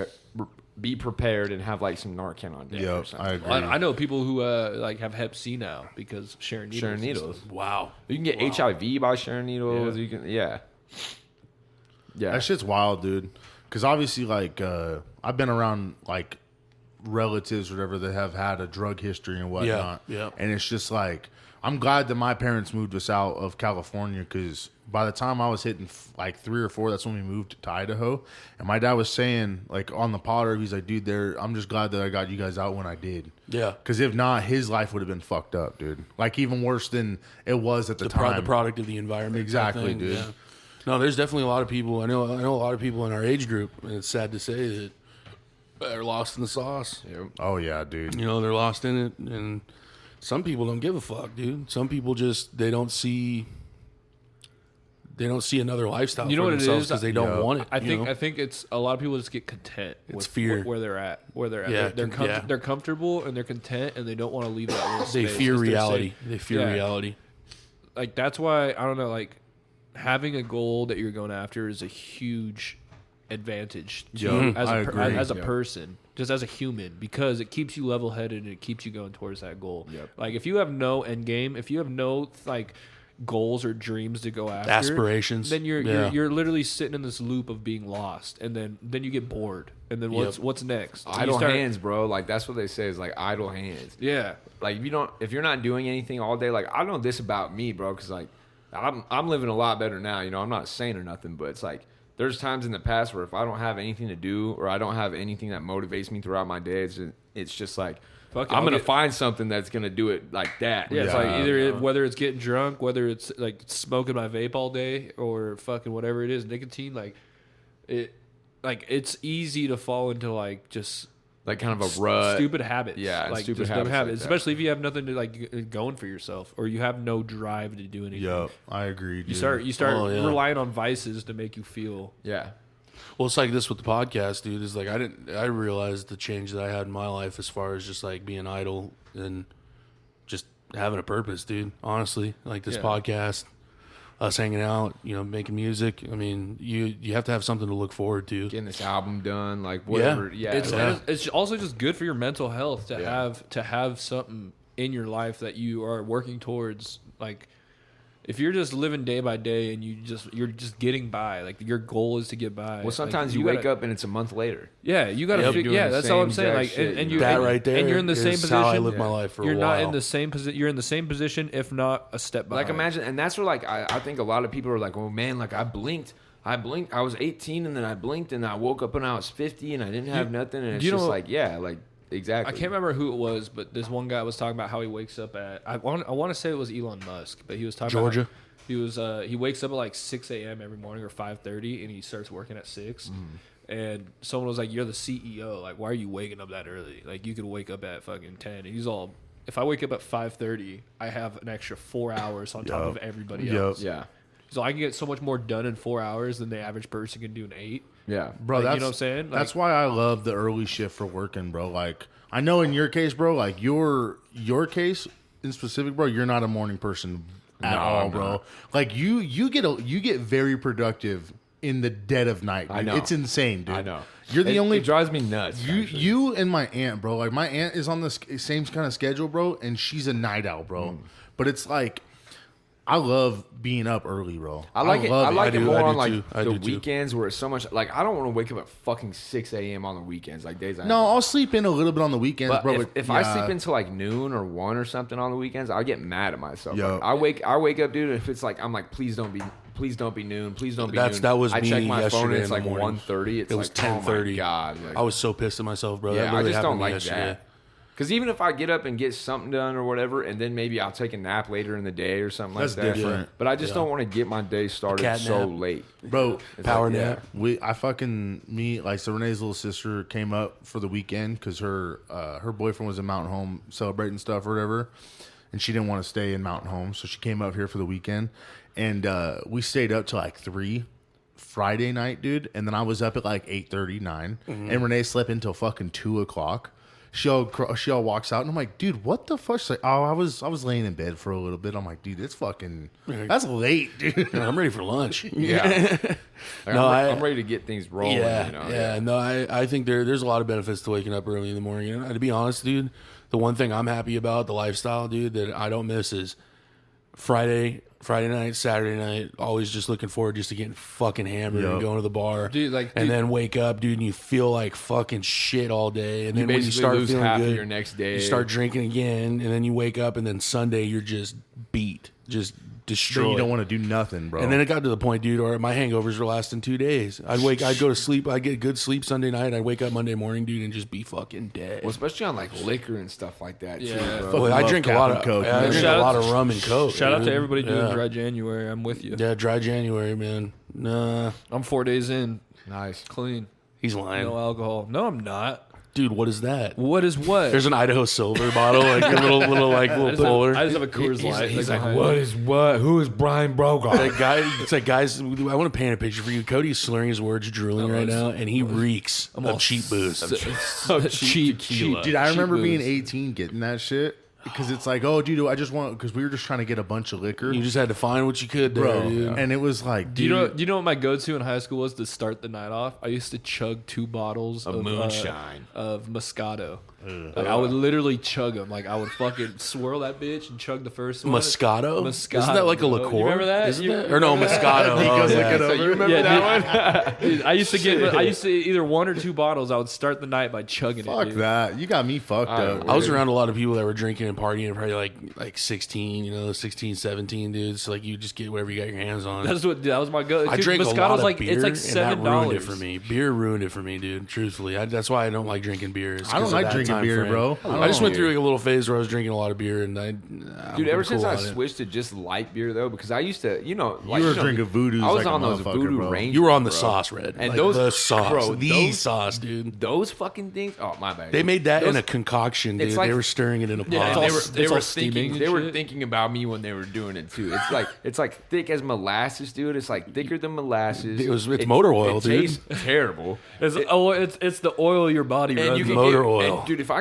be prepared and have like some Narcan on deck. or Yep, something. I agree. I know people who like have Hep C now because sharing needles. Sharing needles. Wow. You can get HIV by sharing needles. Yeah. You can, yeah. That shit's wild, dude. Because obviously, like, I've been around like relatives or whatever that have had a drug history and whatnot. yeah. And it's just like, I'm glad that my parents moved us out of California because by the time I was hitting like 3 or 4, that's when we moved to Idaho. And my dad was saying, like, on the Potter, he's like, dude, I'm just glad that I got you guys out when I did. Yeah. Because if not, his life would have been fucked up, dude. Like, even worse than it was at the time. The product of the environment. Exactly, type thing, dude. Yeah. No, there's definitely a lot of people. I know a lot of people in our age group, and it's sad to say that are lost in the sauce. Oh, yeah, dude. You know, they're lost in it, and some people don't give a fuck, dude. Some people just they don't see another lifestyle You know for what it themselves is? because they don't want it. I you know? think it's a lot of people just get content with fear. where they're at. Yeah, They're comfortable and they're content and they don't want to leave that little they space. fear It's their reality. safe- They fear Yeah. reality. Like that's why I don't know. Like having a goal that you're going after is a huge advantage to you Yeah, as I a agree. as a person, just as a human, because it keeps you level headed and it keeps you going towards that goal. Yep. Like if you have no end game, if you have no like goals or dreams to go after, Aspirations. then Yeah. you're literally sitting in this loop of being lost, and then you get bored, and then what's next? You Idle start- hands, bro. Like that's what they say is like idle hands. Yeah. Like if you're not doing anything all day, like I know this about me, bro, because like I'm living a lot better now. You know, I'm not saying or nothing, but it's like there's times in the past where if I don't have anything to do or I don't have anything that motivates me throughout my day, it's just like, Fuck it, I'm I'll gonna get- find something that's gonna do it like that. Yeah, it's like either whether it's getting drunk, whether it's like smoking my vape all day, or fucking whatever it is, nicotine. It's easy to fall into like just like kind of a rut. stupid habits. Yeah, like stupid just dumb habits habits, like that. especially if you have nothing to like going for yourself, or you have no drive to do anything. Yup, I agree. Dude. You start Oh, yeah. relying on vices to make you feel. Yeah. Well, it's like this with the podcast, dude. Is like I realized the change that I had in my life as far as just like being idle and just having a purpose, dude. Honestly, like this Yeah. podcast, us hanging out, making music. I mean, you have to have something to look forward to. Getting this album done, like whatever. Yeah. It's also just good for your mental health to Yeah. have something in your life that you are working towards. Like, if you're just living day by day and you're just getting by, like your goal is to get by. Well, sometimes like, you wake up and it's a month later. Yeah, you gotta. Yep. Figure, Doing yeah, the that's all I'm same saying. exact Like, shit, and you you know? That right there, and you're in the same is position. how I live my life for you're a not while. in the same position. You're in the same position, if not a step behind. Like imagine, and that's where like I think a lot of people are like, well, man, like I blinked. I was 18 and then I blinked and I woke up when I was 50 and I didn't have nothing and it's you just know- like, yeah, like exactly. I can't remember who it was, but this one guy was talking about how he wakes up at. I want to say it was Elon Musk, but he was talking Georgia. about how he wakes up at like 6 a.m. every morning or 5:30, and he starts working at 6. And someone was like, "You're the CEO. Like, why are you waking up that early? Like, you could wake up at fucking 10." And he's all, "If I wake up at 5:30, I have an extra 4 hours on top of everybody Yup. else. Yeah, So I can get so much more done in 4 hours than the average person can do in 8." yeah, bro. Like, That's, you know what I'm saying? That's Like- why I love the early shift for working, bro. Like I know in your case, bro, like your case in specific, bro, you're not a morning person at all, I'm bro. not. Like you get very productive in the dead of night. Dude. I know. It's insane, dude. I know. You're the It only. drives me nuts. actually. You and my aunt, bro. Like my aunt is on the same kind of schedule, bro, and she's a night owl, bro. But it's like I love being up early, bro. I like it. love I like I it do- more I do on like too. I the do too. weekends where it's so much. Like I don't want to wake up at fucking 6 a.m. on the weekends. Like days. No, I'll sleep in a little bit on the weekends, But bro. if I sleep until like noon or 1 or something on the weekends, I get mad at myself. Yo. Like, I wake up, dude. And if it's like I'm like, please don't be noon. Please don't be noon. That was I me check my phone and yesterday it's in like the morning. 1:30. It's It was like 10:30. Oh my god! Like, I was so pissed at myself, bro. yeah, That I literally just don't happened to me like yesterday. that. Because even if I get up and get something done or whatever, and then maybe I'll take a nap later in the day or something That's like that. different. But I just don't want to get my day started cat so nap. late. bro. It's Power like, yeah. nap. So Renee's little sister came up for the weekend because her boyfriend was in Mountain Home celebrating stuff or whatever, and she didn't want to stay in Mountain Home, so she came up here for the weekend, and we stayed up till like 3 Friday night, dude, and then I was up at like 8:30, 9, and Renee slept until fucking 2:00. She all walks out, and I'm like, dude, what the fuck? She's like, oh, I was laying in bed for a little bit. I'm like, dude, it's fucking, that's late, dude. I'm ready for lunch. Yeah. Like, No, I'm ready to get things rolling. Yeah, you know? yeah. No, I think there's a lot of benefits to waking up early in the morning. And to be honest, dude, the one thing I'm happy about, the lifestyle, dude, that I don't miss is Friday night, Saturday night, always just looking forward just to getting fucking hammered and Yup. going to the bar. Dude, like, and dude- then wake up, dude, and you feel like fucking shit all day. And then when you basically start lose feeling half of good, your next day. you start drinking again, and then you wake up, and then Sunday you're just beat, just So destroyed. you don't want to do nothing, bro. And then it got to the point, dude, where my hangovers were lasting 2 days. I'd go to sleep, I'd get good sleep Sunday night, I'd wake up Monday morning, dude, and just be fucking dead. Well, especially on like liquor and stuff like that. Yeah. Too, bro. Fucking Well, I love drink a Cap lot and of Coke, I man. drink Shout a out lot to- of rum and Coke. Shout out to dude. everybody doing Yeah. Dry January. I'm with you. Yeah, dry January, man. Nah, I'm 4 days in, Nice. clean, he's lying. no alcohol. No, I'm not. Dude, what is that? What is what? There's an Idaho Silver bottle, like a little I little just puller. have a Coors Light. He's like, behind what me. is what? Who is Brian Brogoff? That guy, it's like, guys, I want to paint a picture for you. Cody's slurring his words, drooling right now, and he reeks I'm all of cheap booze. cheap tequila. Dude, I remember Cheap being booze. 18 getting that shit because it's like, oh, dude, I just want, because we were just trying to get a bunch of liquor, You just had to find what you could there, bro. dude. And it was like, Do dude, you know what my go-to in high school was to start the night off? I used to chug 2 bottles of moonshine. of Moscato. Like I would literally chug them. Like I would fucking swirl that bitch and chug the first one. Moscato? Moscato. Isn't that like a bro. liqueur? You remember that? Isn't that? Or no, Moscato. Oh, yeah. So you remember that one? Dude, I used to either 1 or 2 bottles. I would start the night by chugging Fuck it. Dude. that. You got me fucked up. I was around a lot of people that were drinking and partying, probably like 16, 16, 17 dudes. So like you just get whatever you got your hands on. That was my go. I Dude, drank Moscato's a lot of like beer, it's like and that ruined it $7 for me. Beer ruined it for me, dude. Truthfully, that's why I don't like drinking beer. It's I don't 'cause of like that drinking time beer, frame. bro. I just went through like a little phase where I was drinking a lot of beer, and Dude, ever since I switched, switched to just light beer though, because I used to, like, were drinking Voodoos I was like a on those motherfucker, Voodoo bro. Rangers. you were on the bro. sauce, Red, And like, those the sauce, bro, the sauce, dude. Those fucking things. Oh my bad. They made that Those- in a concoction, dude. It's like- they were stirring it in a pot. Yeah, And it's all- they it's were all steaming thinking. and They were shit. thinking about me when they were doing it too. It's like thick as molasses, dude. It's like thicker than molasses. It's motor oil, it dude. tastes terrible. It's the oil your body And runs. you can motor get, oil. and dude, if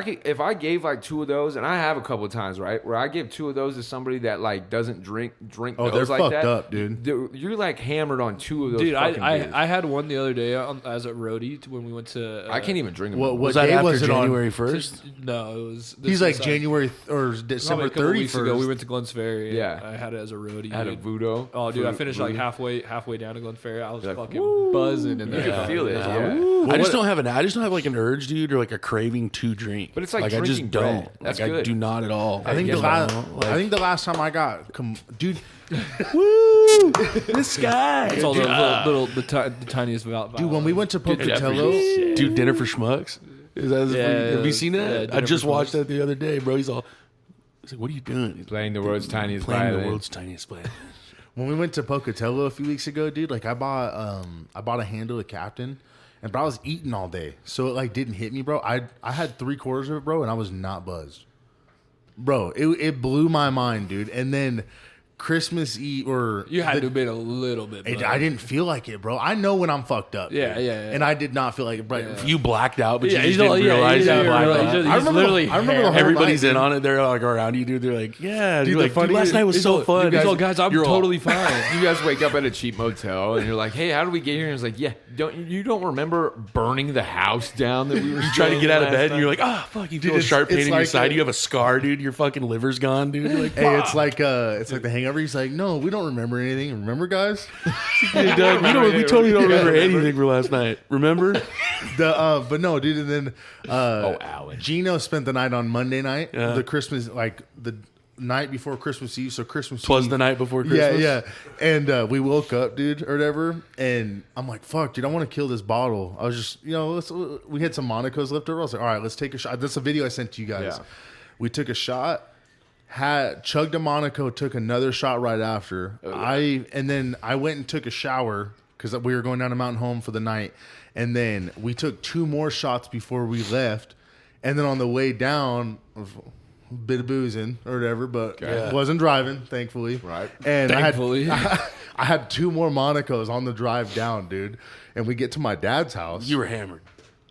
I gave like 2 of those, and I have a couple of times, right, where I give 2 of those to somebody that like doesn't drink Oh, those they're like fucked that, up, dude. You're like hammered on 2 of those. Dude, fucking beers. I had one the other day as a roadie when we went to. I can't even drink them. What was that day after was it on? January 1st? No, it was. He's like January or December Probably a couple weeks 31st. ago. We went to Glens Ferry. Yeah. I had it as a roadie. I had a dude. Voodoo. Oh, dude, I finished like halfway down to Glen Ferry. I was fucking buzzing in there. You can feel it. Yeah. I just don't have like an urge, dude, or like a craving to drink. But it's like I just drinking don't. bread. That's like, I good. do not at all. I think guess I think the last time I got, dude, Woo! This guy. It's all the tiniest valve. dude, when we went to Pocatello, Dude, Dinner for Schmucks. Have you seen yeah, that? I Dinner just for watched Schmucks. that the other day, bro. He's like, what are you doing? He's Playing the world's tiniest playing violin. the world's tiniest violin. when we went to Pocatello a few weeks ago, dude, like I bought a handle of Captain, and bro, I was eating all day, so it like didn't hit me, bro. I had 3/4 of it, bro, and I was not buzzed, bro. It blew my mind, dude. And then Christmas Eve or You had to have been a little bit. I didn't feel like it, bro. I know when I'm fucked up. Yeah, dude. yeah. And I did not feel like it. Bro. You blacked out, but Yeah, you he's just all- didn't yeah, realize yeah, you yeah, blacked right. out. He's just- I remember literally I remember the whole Everybody's night, in dude. on it. They're like around you, dude. They're like, yeah, dude. the Like, funny- last night was so fun. He's all, guys, I'm You're all- totally fine. You guys wake up at a cheap motel and you're like, "Hey, how do we get here?" And it's like, "Yeah, you don't remember burning the house down that we were You try to staying get out of last bed, time?" and you're like, ah, fuck, you feel a it's- sharp pain it's in your like side. a- You have a scar, dude. Your fucking liver's gone, dude. You're like, Hey, it's like the Hangover. He's like, no, we don't remember anything. Remember, guys? hey, Doug, we totally don't remember anything for last night. Remember? But no, dude. And then Alan. Gino spent the night on Monday night, Yeah. the Christmas, like the night before Christmas Eve. So Christmas Twas Eve. the night before Christmas. Yeah, yeah. And we woke up, dude, or whatever. And I'm like, fuck, dude, I want to kill this bottle. I was just, we had some Monacos left over. I was like, all right, let's take a shot. That's a video I sent to you guys. Yeah. We took a shot. Chugged a Monaco, took another shot right after. And then I went and took a shower because we were going down to Mountain Home for the night. And then we took 2 more shots before we left. And then on the way down, a bit of boozing or whatever, but wasn't driving, thankfully. Right. And Thankfully. I had 2 more Monacos on the drive down, dude. And we get to my dad's house. You were hammered.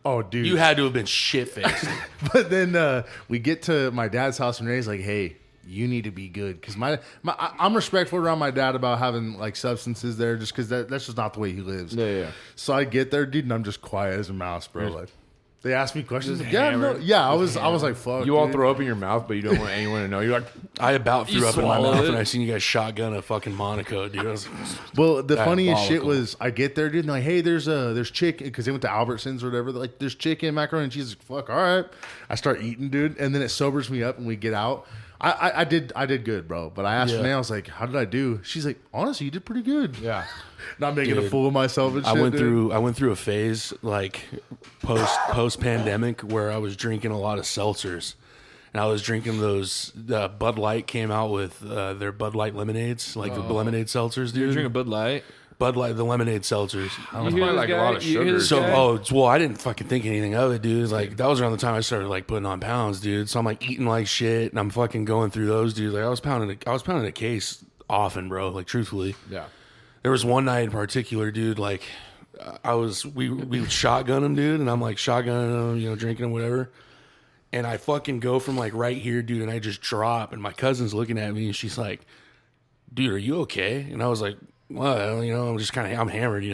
Oh, dude. You had to have been shit faced. But then we get to my dad's house and Ray's like, hey, you need to be good. Because I'm respectful around my dad about having like substances there just because that's just not the way he lives. Yeah. So I get there, dude, and I'm just quiet as a mouse, bro. Like, they ask me questions. Just Yeah, hammered. I was like, fuck. You all dude. throw up in your mouth, but you don't want anyone to know. You're like, I about threw You up in my swallowed mouth it. and I seen you guys shotgun a fucking Monaco, dude. I was, Well, the funniest shit Diabolical. was I get there, dude, and like, hey, there's chicken because they went to Albertsons or whatever. They're like, there's chicken, macaroni and cheese. Fuck, all right. I start eating, dude, and then it sobers me up, and we get out. I did good, bro. But I asked Yeah. Renee, I was like, how did I do? She's like, honestly, you did pretty good. yeah. Not making a Dude, fool of myself and shit. I went dude. through a phase like post pandemic where I was drinking a lot of seltzers, and I was drinking those. Bud Light came out with their Bud Light lemonades, like the lemonade seltzers, You dude. drink a Bud Light. Bud Light, the lemonade seltzers. You hear probably this like a guy? lot of You hear sugar. this So, guy? I didn't fucking think anything of it, dude. Like, that was around the time I started, like, putting on pounds, dude. So I'm, like, eating like shit, and I'm fucking going through those, dude. Like, I was pounding a case often, bro. Like, truthfully. Yeah. There was one night in particular, dude, like, we would shotgun him, dude, and I'm, like, shotgunning him, drinking him, whatever. And I fucking go from, like, right here, dude, and I just drop, and my cousin's looking at me, and she's like, dude, are you okay? And I was like, well, I'm just I'm hammered,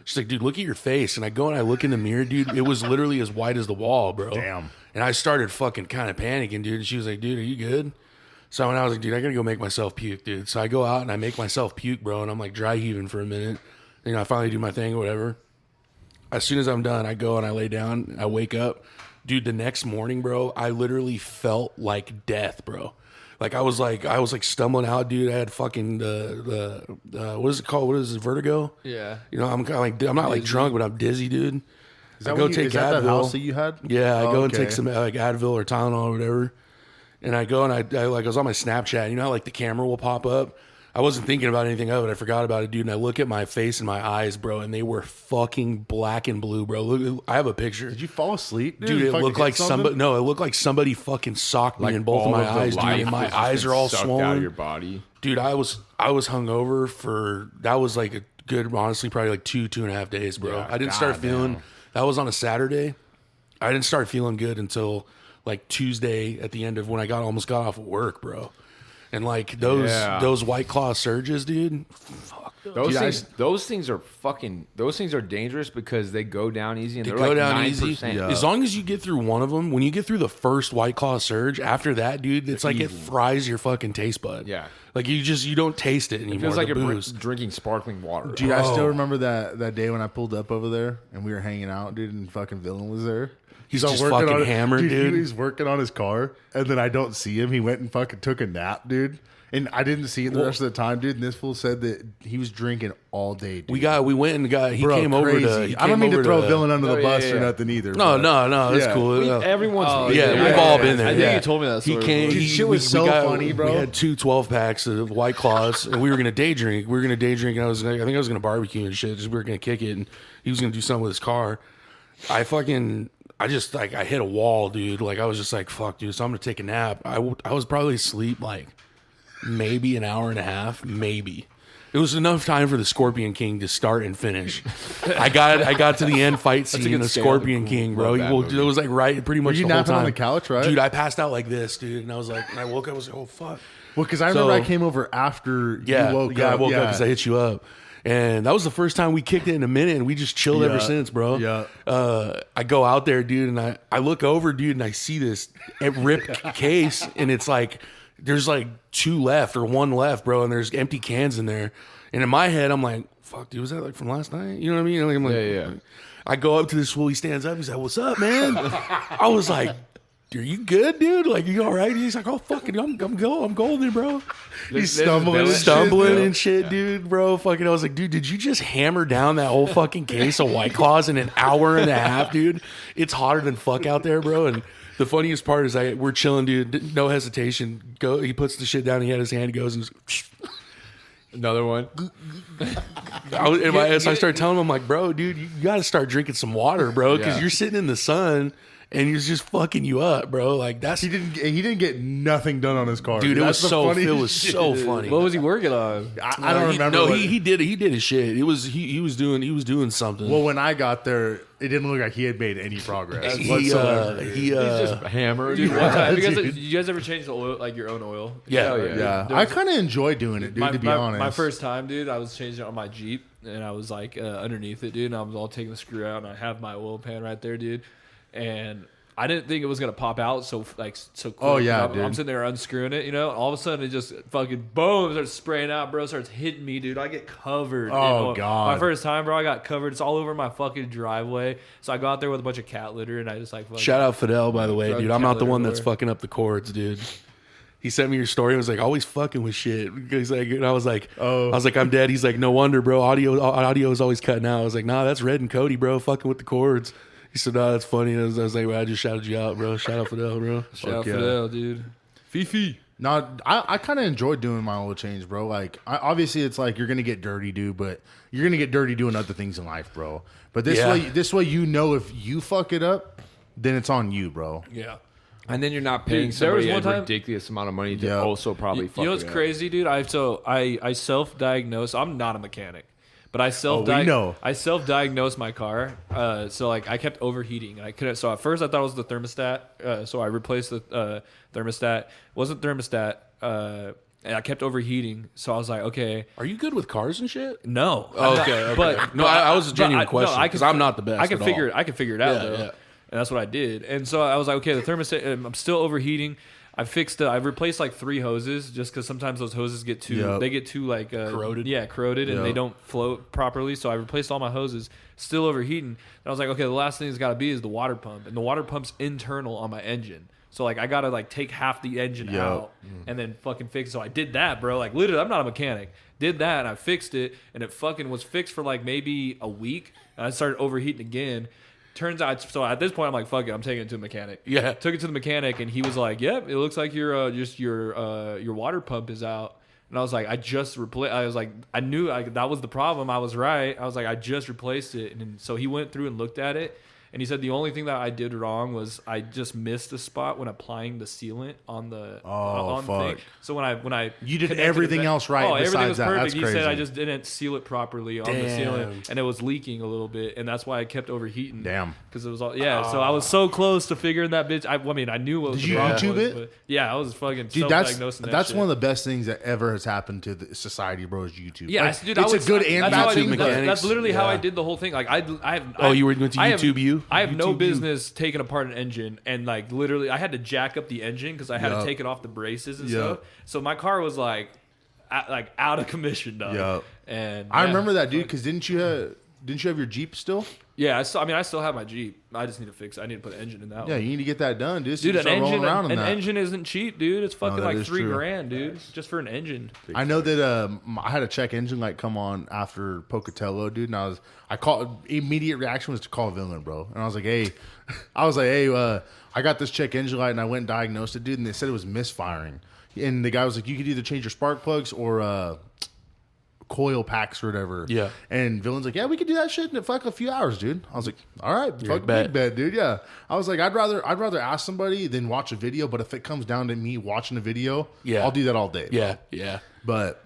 She's like, dude, look at your face. And I go and I look in the mirror, dude. It was literally as white as the wall, bro. Damn. And I started fucking kind of panicking, dude. And she was like, dude, are you good? So when I was like, dude, I gotta go make myself puke, dude. So I go out and I make myself puke, bro. And I'm like dry heaving for a minute. You know, I finally do my thing or whatever. As soon as I'm done, I go and I lay down. I wake up. Dude, the next morning, bro, I literally felt like death, bro. Like I was like stumbling out, dude. I had fucking the what is it called? What is it? Vertigo? Yeah. You know, I'm kind of like I'm not like drunk, but I'm dizzy, dude. Is that that house that you had? Yeah, I go and take some like Advil or Tylenol or whatever, and I go and I was on my Snapchat. You know how like the camera will pop up. I wasn't thinking about anything of it. I forgot about it, dude. And I look at my face and my eyes, bro, and they were fucking black and blue, bro. Look, I have a picture. Did you fall asleep, dude? It looked like somebody. No, it looked like somebody fucking socked me in both of my eyes, dude. And my eyes are all swollen. Out of your body, dude. I was hungover for that was like a good, honestly, probably like 2.5 days, bro. Yeah, I didn't start feeling. That was on a Saturday. I didn't start feeling good until like Tuesday at the end of when I almost got off of work, bro. And like those White Claw surges, dude. Fuck. Those things are dangerous because they go down easy and they're go like down 9%. easy. Yeah. As long as you get through one of them, when you get through the first White Claw surge, after that, dude, it's like it fries your fucking taste bud. Yeah. Like you don't taste it anymore. It feels like you're drinking sparkling water. Dude, I still remember that day when I pulled up over there and we were hanging out, dude, and fucking Villain was there. He's just fucking hammered, dude. He was working on his car, and then I don't see him. He went and fucking took a nap, dude. And I didn't see him the rest of the time, dude. And this fool said that he was drinking all day, dude. We went and got. He came crazy. over to. I don't mean to throw Villain under the bus or nothing either. No, that's cool. Everyone's. We've all been there. I think you told me that story. He came. Dude, shit was so funny, bro. We had 2 12-packs of White Claws, and we were gonna day drink. And I think I was gonna barbecue and shit. Just we were gonna kick it, and he was gonna do something with his car. I just like I hit a wall, dude. Like I was just like, fuck, dude. So I'm gonna take a nap. I was probably asleep like maybe an hour and a half, maybe. It was enough time for the Scorpion King to start and finish. I got to the end fight scene of the Scorpion King, bro. It was like right pretty much Were you the whole napping time on the couch, right? Dude, I passed out like this, dude, and I was like, and I woke up, I was like, oh fuck. Well, because I remember I came over after you woke up. Yeah, I woke up because I hit you up. And that was the first time we kicked it in a minute, and we just chilled ever since, bro. Yeah. I go out there, dude, and I look over, dude, and I see this ripped case, and it's like there's like 2 left or 1 left, bro, and there's empty cans in there. And in my head, I'm like, fuck, dude, was that like from last night? You know what I mean? I'm like, yeah. I go up to this fool, he stands up, he's like, what's up, man? I was like, are you good, dude? Like, you all right? He's like, oh, fucking, I'm golden, bro. He's stumbling and shit, dude, bro. Fucking, I was like, dude, did you just hammer down that whole fucking case of White Claws in an hour and a half, dude? It's hotter than fuck out there, bro. And the funniest part is we're chilling, dude. No hesitation. He puts the shit down. He had his hand, goes and just, another one. So I started telling him, I'm like, bro, dude, you got to start drinking some water, bro, because you're sitting in the sun. And he's just fucking you up, bro. Like he didn't get nothing done on his car. Dude, it was so funny. What was he working on? I don't remember. No, he did his shit. It was he was doing something. Well, when I got there, it didn't look like he had made any progress whatsoever. He's just hammered. Dude, one time, you guys ever change the oil, like your own oil? Yeah. I kind of enjoy doing it, dude. To be honest, my first time, dude, I was changing it on my Jeep, and I was like underneath it, dude, and I was all taking the screw out, and I have my oil pan right there, dude. And I didn't think it was gonna pop out so quick. Oh yeah, I'm sitting there unscrewing it, you know. All of a sudden, it just fucking boom starts spraying out, bro. Starts hitting me, dude. I get covered. Oh god, my first time, bro. I got covered. It's all over my fucking driveway. So I go out there with a bunch of cat litter, and I just like shout out Fidel, by the way, dude. I'm not the one that's fucking up the cords, dude. He sent me your story and was like, always fucking with shit. He's like, and I was like, I'm dead. He's like, no wonder, bro. Audio is always cutting out. I was like, nah, that's Red and Cody, bro, fucking with the cords. He said, "No, that's funny." I was like, well, "I just shouted you out, bro. Shout out Fidel, bro. Shout out Fidel, dude. Fifi." No, I kind of enjoy doing my oil change, bro. Like, obviously, it's like you're gonna get dirty, dude, but you're gonna get dirty doing other things in life, bro. But this way, you know, if you fuck it up, then it's on you, bro. Yeah. And then you're not paying somebody a ridiculous amount of money to also probably fuck it up. You know what's crazy, dude? I self-diagnose. I'm not a mechanic. But I self-diagnosed my car. So like I kept overheating. I couldn't. So at first I thought it was the thermostat. So I replaced the thermostat. It wasn't thermostat. and I kept overheating. So I was like, okay, Are you good with cars and shit? no. Oh, okay. But No, I was a genuine question I because I'm not the best. I can at figure all. I can figure it out Yeah, though, yeah. and that's what I did. And so I was like, okay, the thermostat. I'm still overheating. I've replaced like 3 hoses just because sometimes those hoses get too they get too like corroded. Yeah, corroded, and they don't float properly. So I replaced all my hoses, still overheating. And I was like, okay, the last thing that's got to be is the water pump, and the water pump's internal on my engine. So like I gotta like take half the engine out and then fucking fix it. So I did that, bro. Like literally, I'm not a mechanic. Did that and I fixed it, and it fucking was fixed for like maybe a week. And I started overheating again. Turns out, so at this point, I'm like, fuck it, I'm taking it to a mechanic. Yeah. Took it to the mechanic, and he was like, yep, it looks like your water pump is out. And I was like, I knew that was the problem. I was right. I was like, I just replaced it. And so he went through and looked at it. And he said the only thing that I did wrong was I just missed a spot when applying the sealant on the fuck. thing. So when I You did connected everything it- else right Oh, everything besides was that. perfect. That's He said crazy. I just didn't seal it properly on the sealant, and it was leaking a little bit, and that's why I kept overheating. Damn. Because it was all So I was so close to figuring that bitch. I mean, I knew what Did the you problem YouTube was, it? but yeah, I was fucking Dude, self-diagnosing that's that one of shit. the best things that ever has happened to the society, bro. Is YouTube. Yeah, Like, dude, it's a good and that's how bad I thing. did- mechanics. That's literally how I Yeah. did the whole thing. Like I have. Oh, you were going to I have- YouTube you? I have no YouTube you. business taking apart an engine, and like literally, I had to jack up the engine because I had Yup. to take it off the braces and Yup. stuff. So my car was like out of commission, dog. Yup. And I yeah. remember that, dude. Because didn't you have your Jeep still? Yeah, I still have my Jeep. I just need to fix it. I need to put an engine in that Yeah, one. you need to get that done, dude. So Dude, you an can start engine, rolling around in an that. engine isn't cheap, dude. It's fucking that like is $3 true. grand, dude, just for an engine. I know that I had a check engine light come on after Pocatello, dude, and I called. Immediate reaction was to call Villain, bro, and I was like, hey, I got this check engine light, and I went and diagnosed it, dude, and they said it was misfiring, and the guy was like, you could either change your spark plugs or coil packs or whatever. Yeah. And Villain's like, yeah, we could do that shit in like a few hours, dude. I was like, all right, fuck bet. big bet, dude. Yeah. I was like, I'd rather ask somebody than watch a video, but if it comes down to me watching a video, Yeah. I'll do that all day. bro. Yeah, yeah. But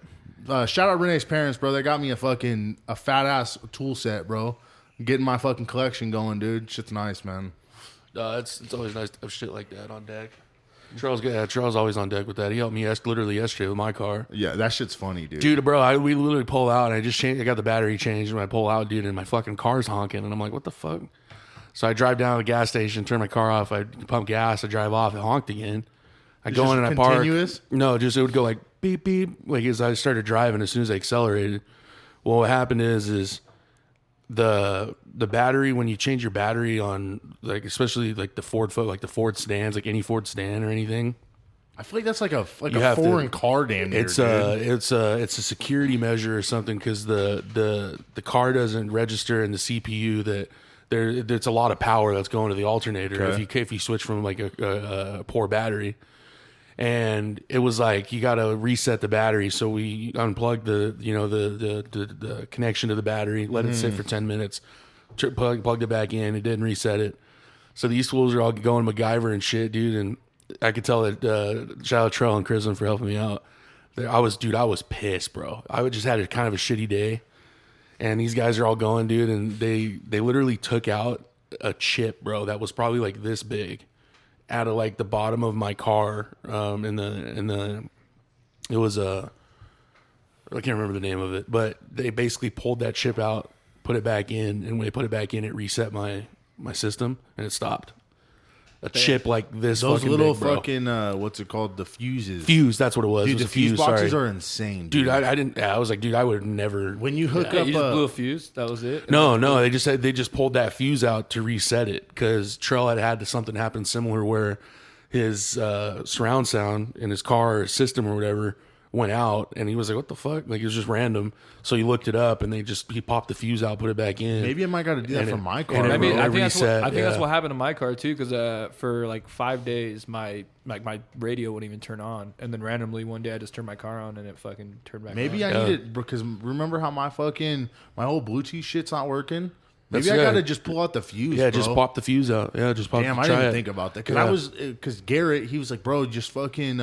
shout out Renee's parents, bro. They got me a fat ass tool set, bro. Getting my fucking collection going, dude. Shit's nice, man. It's always nice to have shit like that on deck. Charles always on deck with that. He helped me literally yesterday with my car. Yeah, that shit's funny, dude. Dude, bro, we literally pull out, and I got the battery changed, and I pull out, dude, and my fucking car's honking, and I'm like, what the fuck? So I drive down to the gas station, turn my car off, I pump gas, I drive off, it honked again. I go in and I park. Continuous? No, just it would go like beep beep, like as I started driving as soon as I accelerated. Well, what happened is the battery, when you change your battery on, like, especially like the Ford stands, like any Ford stand or anything, I feel like that's like a You have to- foreign car, damn near, it's dude. it's a security measure or something, because the car doesn't register in the CPU that there's a lot of power that's going to the alternator if you switch from like a poor battery. And it was like, you got to reset the battery. So we unplugged the connection to the battery, let it sit for 10 minutes, plugged it back in. It didn't reset it. So these fools are all going MacGyver and shit, dude. And I could tell that, shout out Trell and Chrislin for helping me out. I was pissed, bro. I just had kind of a shitty day. And these guys are all going, dude. And they literally took out a chip, bro, that was probably like this big, out of like the bottom of my car. It was I can't remember the name of it, but they basically pulled that chip out, put it back in, and when they put it back in, it reset my system and it stopped. A chip like this, Those fucking little big, bro. fucking what's it called? The fuses. Fuse, that's what it was. Dude, It was the a fuse fuse. boxes Sorry. are insane, Dude, I didn't. I was like, dude, I would never. when you hook Yeah, up, you just blew a fuse. That was it. No, they just said they just pulled that fuse out to reset it, because Trell had something happen similar where his surround sound in his car or system or whatever went out, and he was like, what the fuck? Like, it was just random. So he looked it up, and he popped the fuse out, put it back in. maybe I might got to do that And for it- my and car. it I mean, bro. I think reset, that's yeah. what happened to my car too. Because for like 5 days, my radio wouldn't even turn on, and then randomly one day I just turned my car on and it fucking turned back. Maybe on. I need it because remember how my whole Bluetooth shit's not working. Maybe That's I got to good. just pull out the fuse. Yeah, bro. just pop the fuse out. Yeah, just pop. Damn, I try didn't it. think about that Yeah. because Garrett, he was like, bro, just fucking.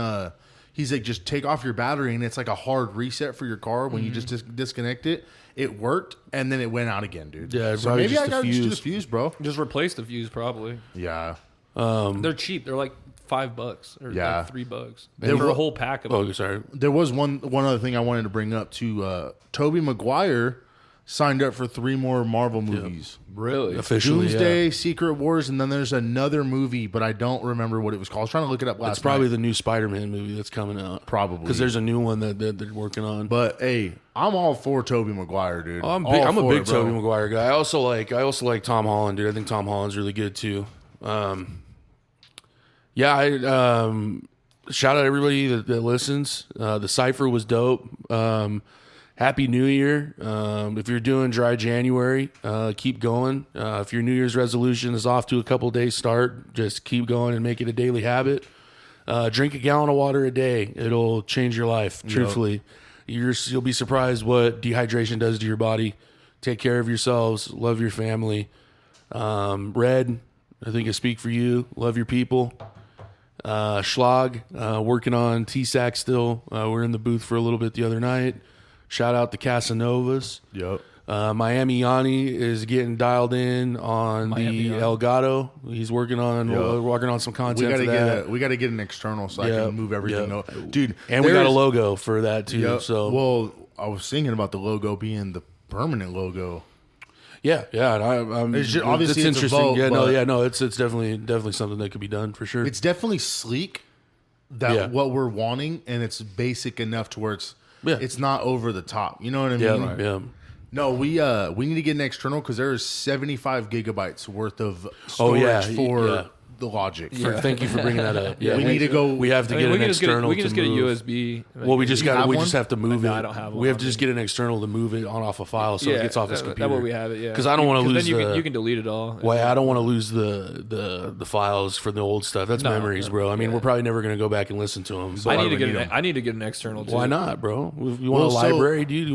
He's like, just take off your battery, and it's like a hard reset for your car when you just disconnect it. It worked, and then it went out again, dude. Yeah, so probably maybe just I the got to just do the fuse. fuse, bro. Just replace the fuse probably. Yeah, They're cheap. They're like $5 or Yeah. like $3 There for wa- a whole pack of Oh, them. sorry. There was one other thing I wanted to bring up too. Tobey Maguire signed up for 3 more Marvel movies. Really? Officially, Doomsday, yeah. Secret Wars, and then there's another movie, but I don't remember what it was called. I was trying to look it up last It's probably night. the new Spider-Man movie that's coming out. Probably. Because there's a new one that they're working on. But hey, I'm all for Tobey Maguire, dude. I'm All a for big it, bro. Tobey Maguire guy. I also like Tom Holland, dude. I think Tom Holland's really good too. Shout out everybody that listens. The Cypher was dope. Happy New Year. If you're doing dry January, keep going. If your New Year's resolution is off to a couple days start, just keep going and make it a daily habit. Drink a gallon of water a day. It'll change your life. Truthfully, you'll be surprised what dehydration does to your body. Take care of yourselves. Love your family. Red, I think I speak for you. Love your people. Schlag, working on TSAC still. We're in the booth for a little bit the other night. Shout out to Casanovas. Yep. Miami Yanni is getting dialed in on the Elgato. He's working on some content. We gotta get an external so I can move everything up, dude. And we got a logo for that too. Yep. So well, I was thinking about the logo being the permanent logo. yeah. And It's just- obviously it's a interesting. vote, It's definitely something that could be done for sure. It's definitely sleek. What we're wanting, and it's basic enough to where it's not over the top. You know what I mean? yeah. No, we need to get an external because there is 75 gigabytes worth of yeah, storage for yeah. the Logic. Thank you for bringing that up. Yeah, We need to go. We have to get we an can just get external. we can just to get a move. USB. Well, we just have one? have to move it. No, I don't have one. We have to just get an external to move it on off a file so it gets off his computer. That way we have it. Yeah, Because I don't want to lose then you can delete it all. Well, I don't want to lose the files for the old stuff. That's memories, bro. I mean, we're probably never going to go back and listen to them. I need to get an external too. Why not, bro? You want a library, dude? We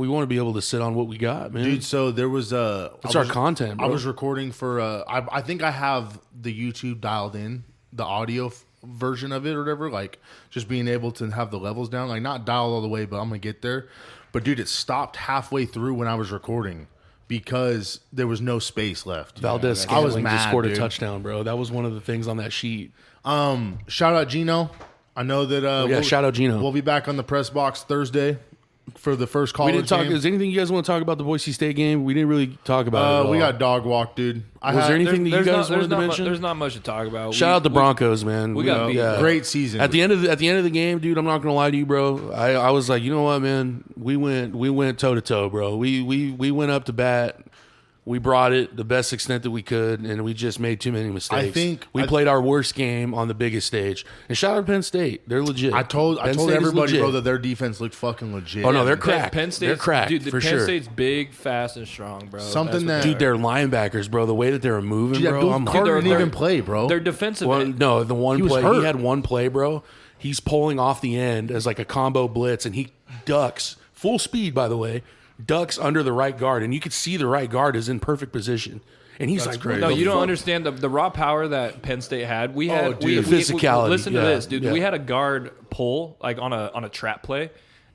want to be able to sit on what we got, man. Dude, so there was It's our content, bro. I was recording for I think I have the YouTube dialed in, the audio version of it or whatever, like just being able to have the levels down, like not dialed all the way, but I'm gonna get there. But dude, it stopped halfway through when I was recording because there was no space left. Valdez I was Scantling mad, just scored a dude. touchdown, bro. That was one of the things on that sheet. Shout out Gino. I know that shout out Gino. We'll be back on the press box Thursday for the first college We didn't talk. game. Is anything you guys want to talk about the Boise State game? We didn't really talk about it. At We all. got dog walk, dude. Was there anything that you guys wanted to mention? There's not much to talk about. Shout out the Broncos, man. we got beat. Great season. At the end of the game, dude, I'm not gonna lie to you, bro. I was like, you know what, man? We went toe to toe, bro. We went up to bat. We brought it the best extent that we could, and we just made too many mistakes. We played our worst game on the biggest stage. And shout out to Penn State, they're legit. I told Penn State is everybody, legit. bro, that their defense looked fucking legit. Oh no, they're cracked. Penn State's, they're cracked dude, for Penn sure. State's big, fast, and strong, bro. Something That's that- what Dude, their linebackers, bro, the way that they were moving, Dude, bro. Abdul I'm Carter didn't they're- even play, bro. their defensive Well, end. no, the one He was play hurt. he had one play, bro. He's pulling off the end as like a combo blitz, and he ducks full speed. By the way, ducks under the right guard, and you could see the right guard is in perfect position. And he's like, crazy. No, what the you don't fuck? understand the raw power that Penn State had. We had dude. The physicality, listen to yeah, this, dude. yeah. We had a guard pull like on a trap play,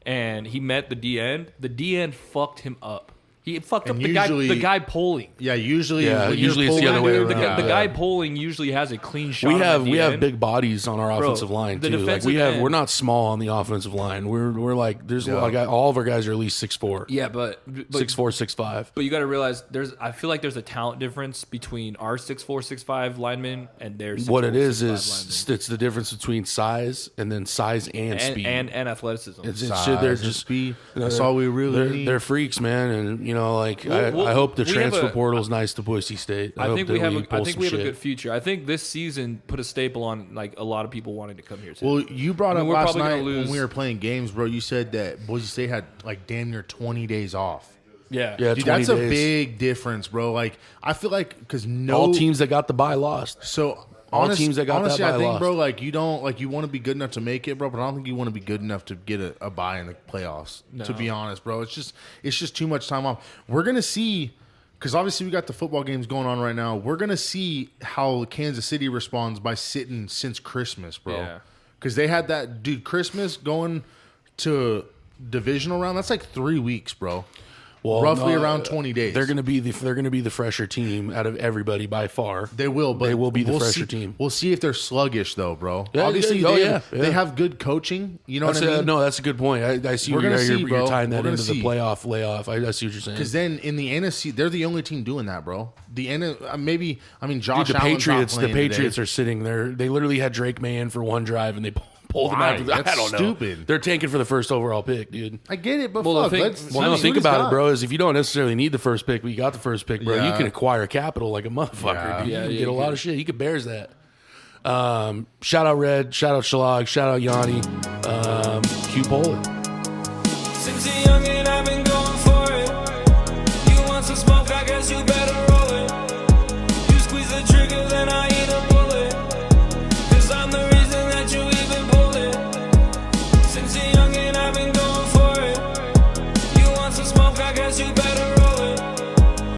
and he met the D end. The D end fucked him up. He fucked And up the guy. usually- The guy pulling. Yeah, usually Yeah, when you're usually it's the pulling- other way The, around. the guy pulling usually has a clean shot. We on have the we D have end. big bodies on our offensive line the too. Like defensive end- we're not small on the offensive line. We're like there's a lot of guys, all of our guys are at least 6'4". Yeah, but 6'4", 6'5". But you got to realize I feel like there's a talent difference between our 6'4", 6'5" linemen and their 6'4", What it is 6'5" it's the difference between size and then size and linemen. speed. and athleticism. It's Size shit. They're and just speed. That's all we really need. They're freaks, man. And you know, like Well, I hope the we have transfer a- portal is nice to Boise State. I think we have a pull some good shit. future. I think this season put a staple on like a lot of people wanting to come here too. Well, you brought I up mean, we're last probably gonna night lose- when we were playing games, bro. You said that Boise State had like damn near 20 days off. yeah, Yeah, Dude, 20 that's a days. big difference, bro. Like I feel like because All teams that got the bye lost. So All teams that got that honestly, bye I think, lost. bro, like you don't like you want to be good enough to make it, bro. But I don't think you want to be good enough to get a bye in the playoffs. To be honest, bro, it's just too much time off. We're gonna see. Because obviously we got the football games going on right now. We're going to see how Kansas City responds by sitting since Christmas, bro. Yeah. Because they had that, dude, Christmas going to divisional round. That's like 3 weeks, bro. roughly around 20 days. They're going to be the fresher team out of everybody by far. They will, but they will be the fresher see, team. We'll see if they're sluggish though, bro. Yeah, Obviously, yeah, they have good coaching. You know what I mean? No, that's a good point. I see We're you're gonna see, bro. tying that We're into gonna the see. playoff layoff. I see what you're saying. Because then in the NFC, they're the only team doing that, bro. Maybe Josh Dude, the Allen's not Patriots playing Patriots today. are sitting there. They literally had Drake May in for one drive and they pulled him Why? out. That's I don't know. stupid. They're tanking for the first overall pick, dude. I get it, but Well, the fuck. thing- Let's Well, no, see think what he's about it, got. bro. Is if you don't necessarily need the first pick, but you got the first pick, bro, you Yeah. can acquire capital like a motherfucker. Yeah. Dude. Yeah, You can yeah, get a you lot can. of shit. You could bears that. Shout out Red. Shout out Shalag. Shout out Yanni. Q Polar. Since the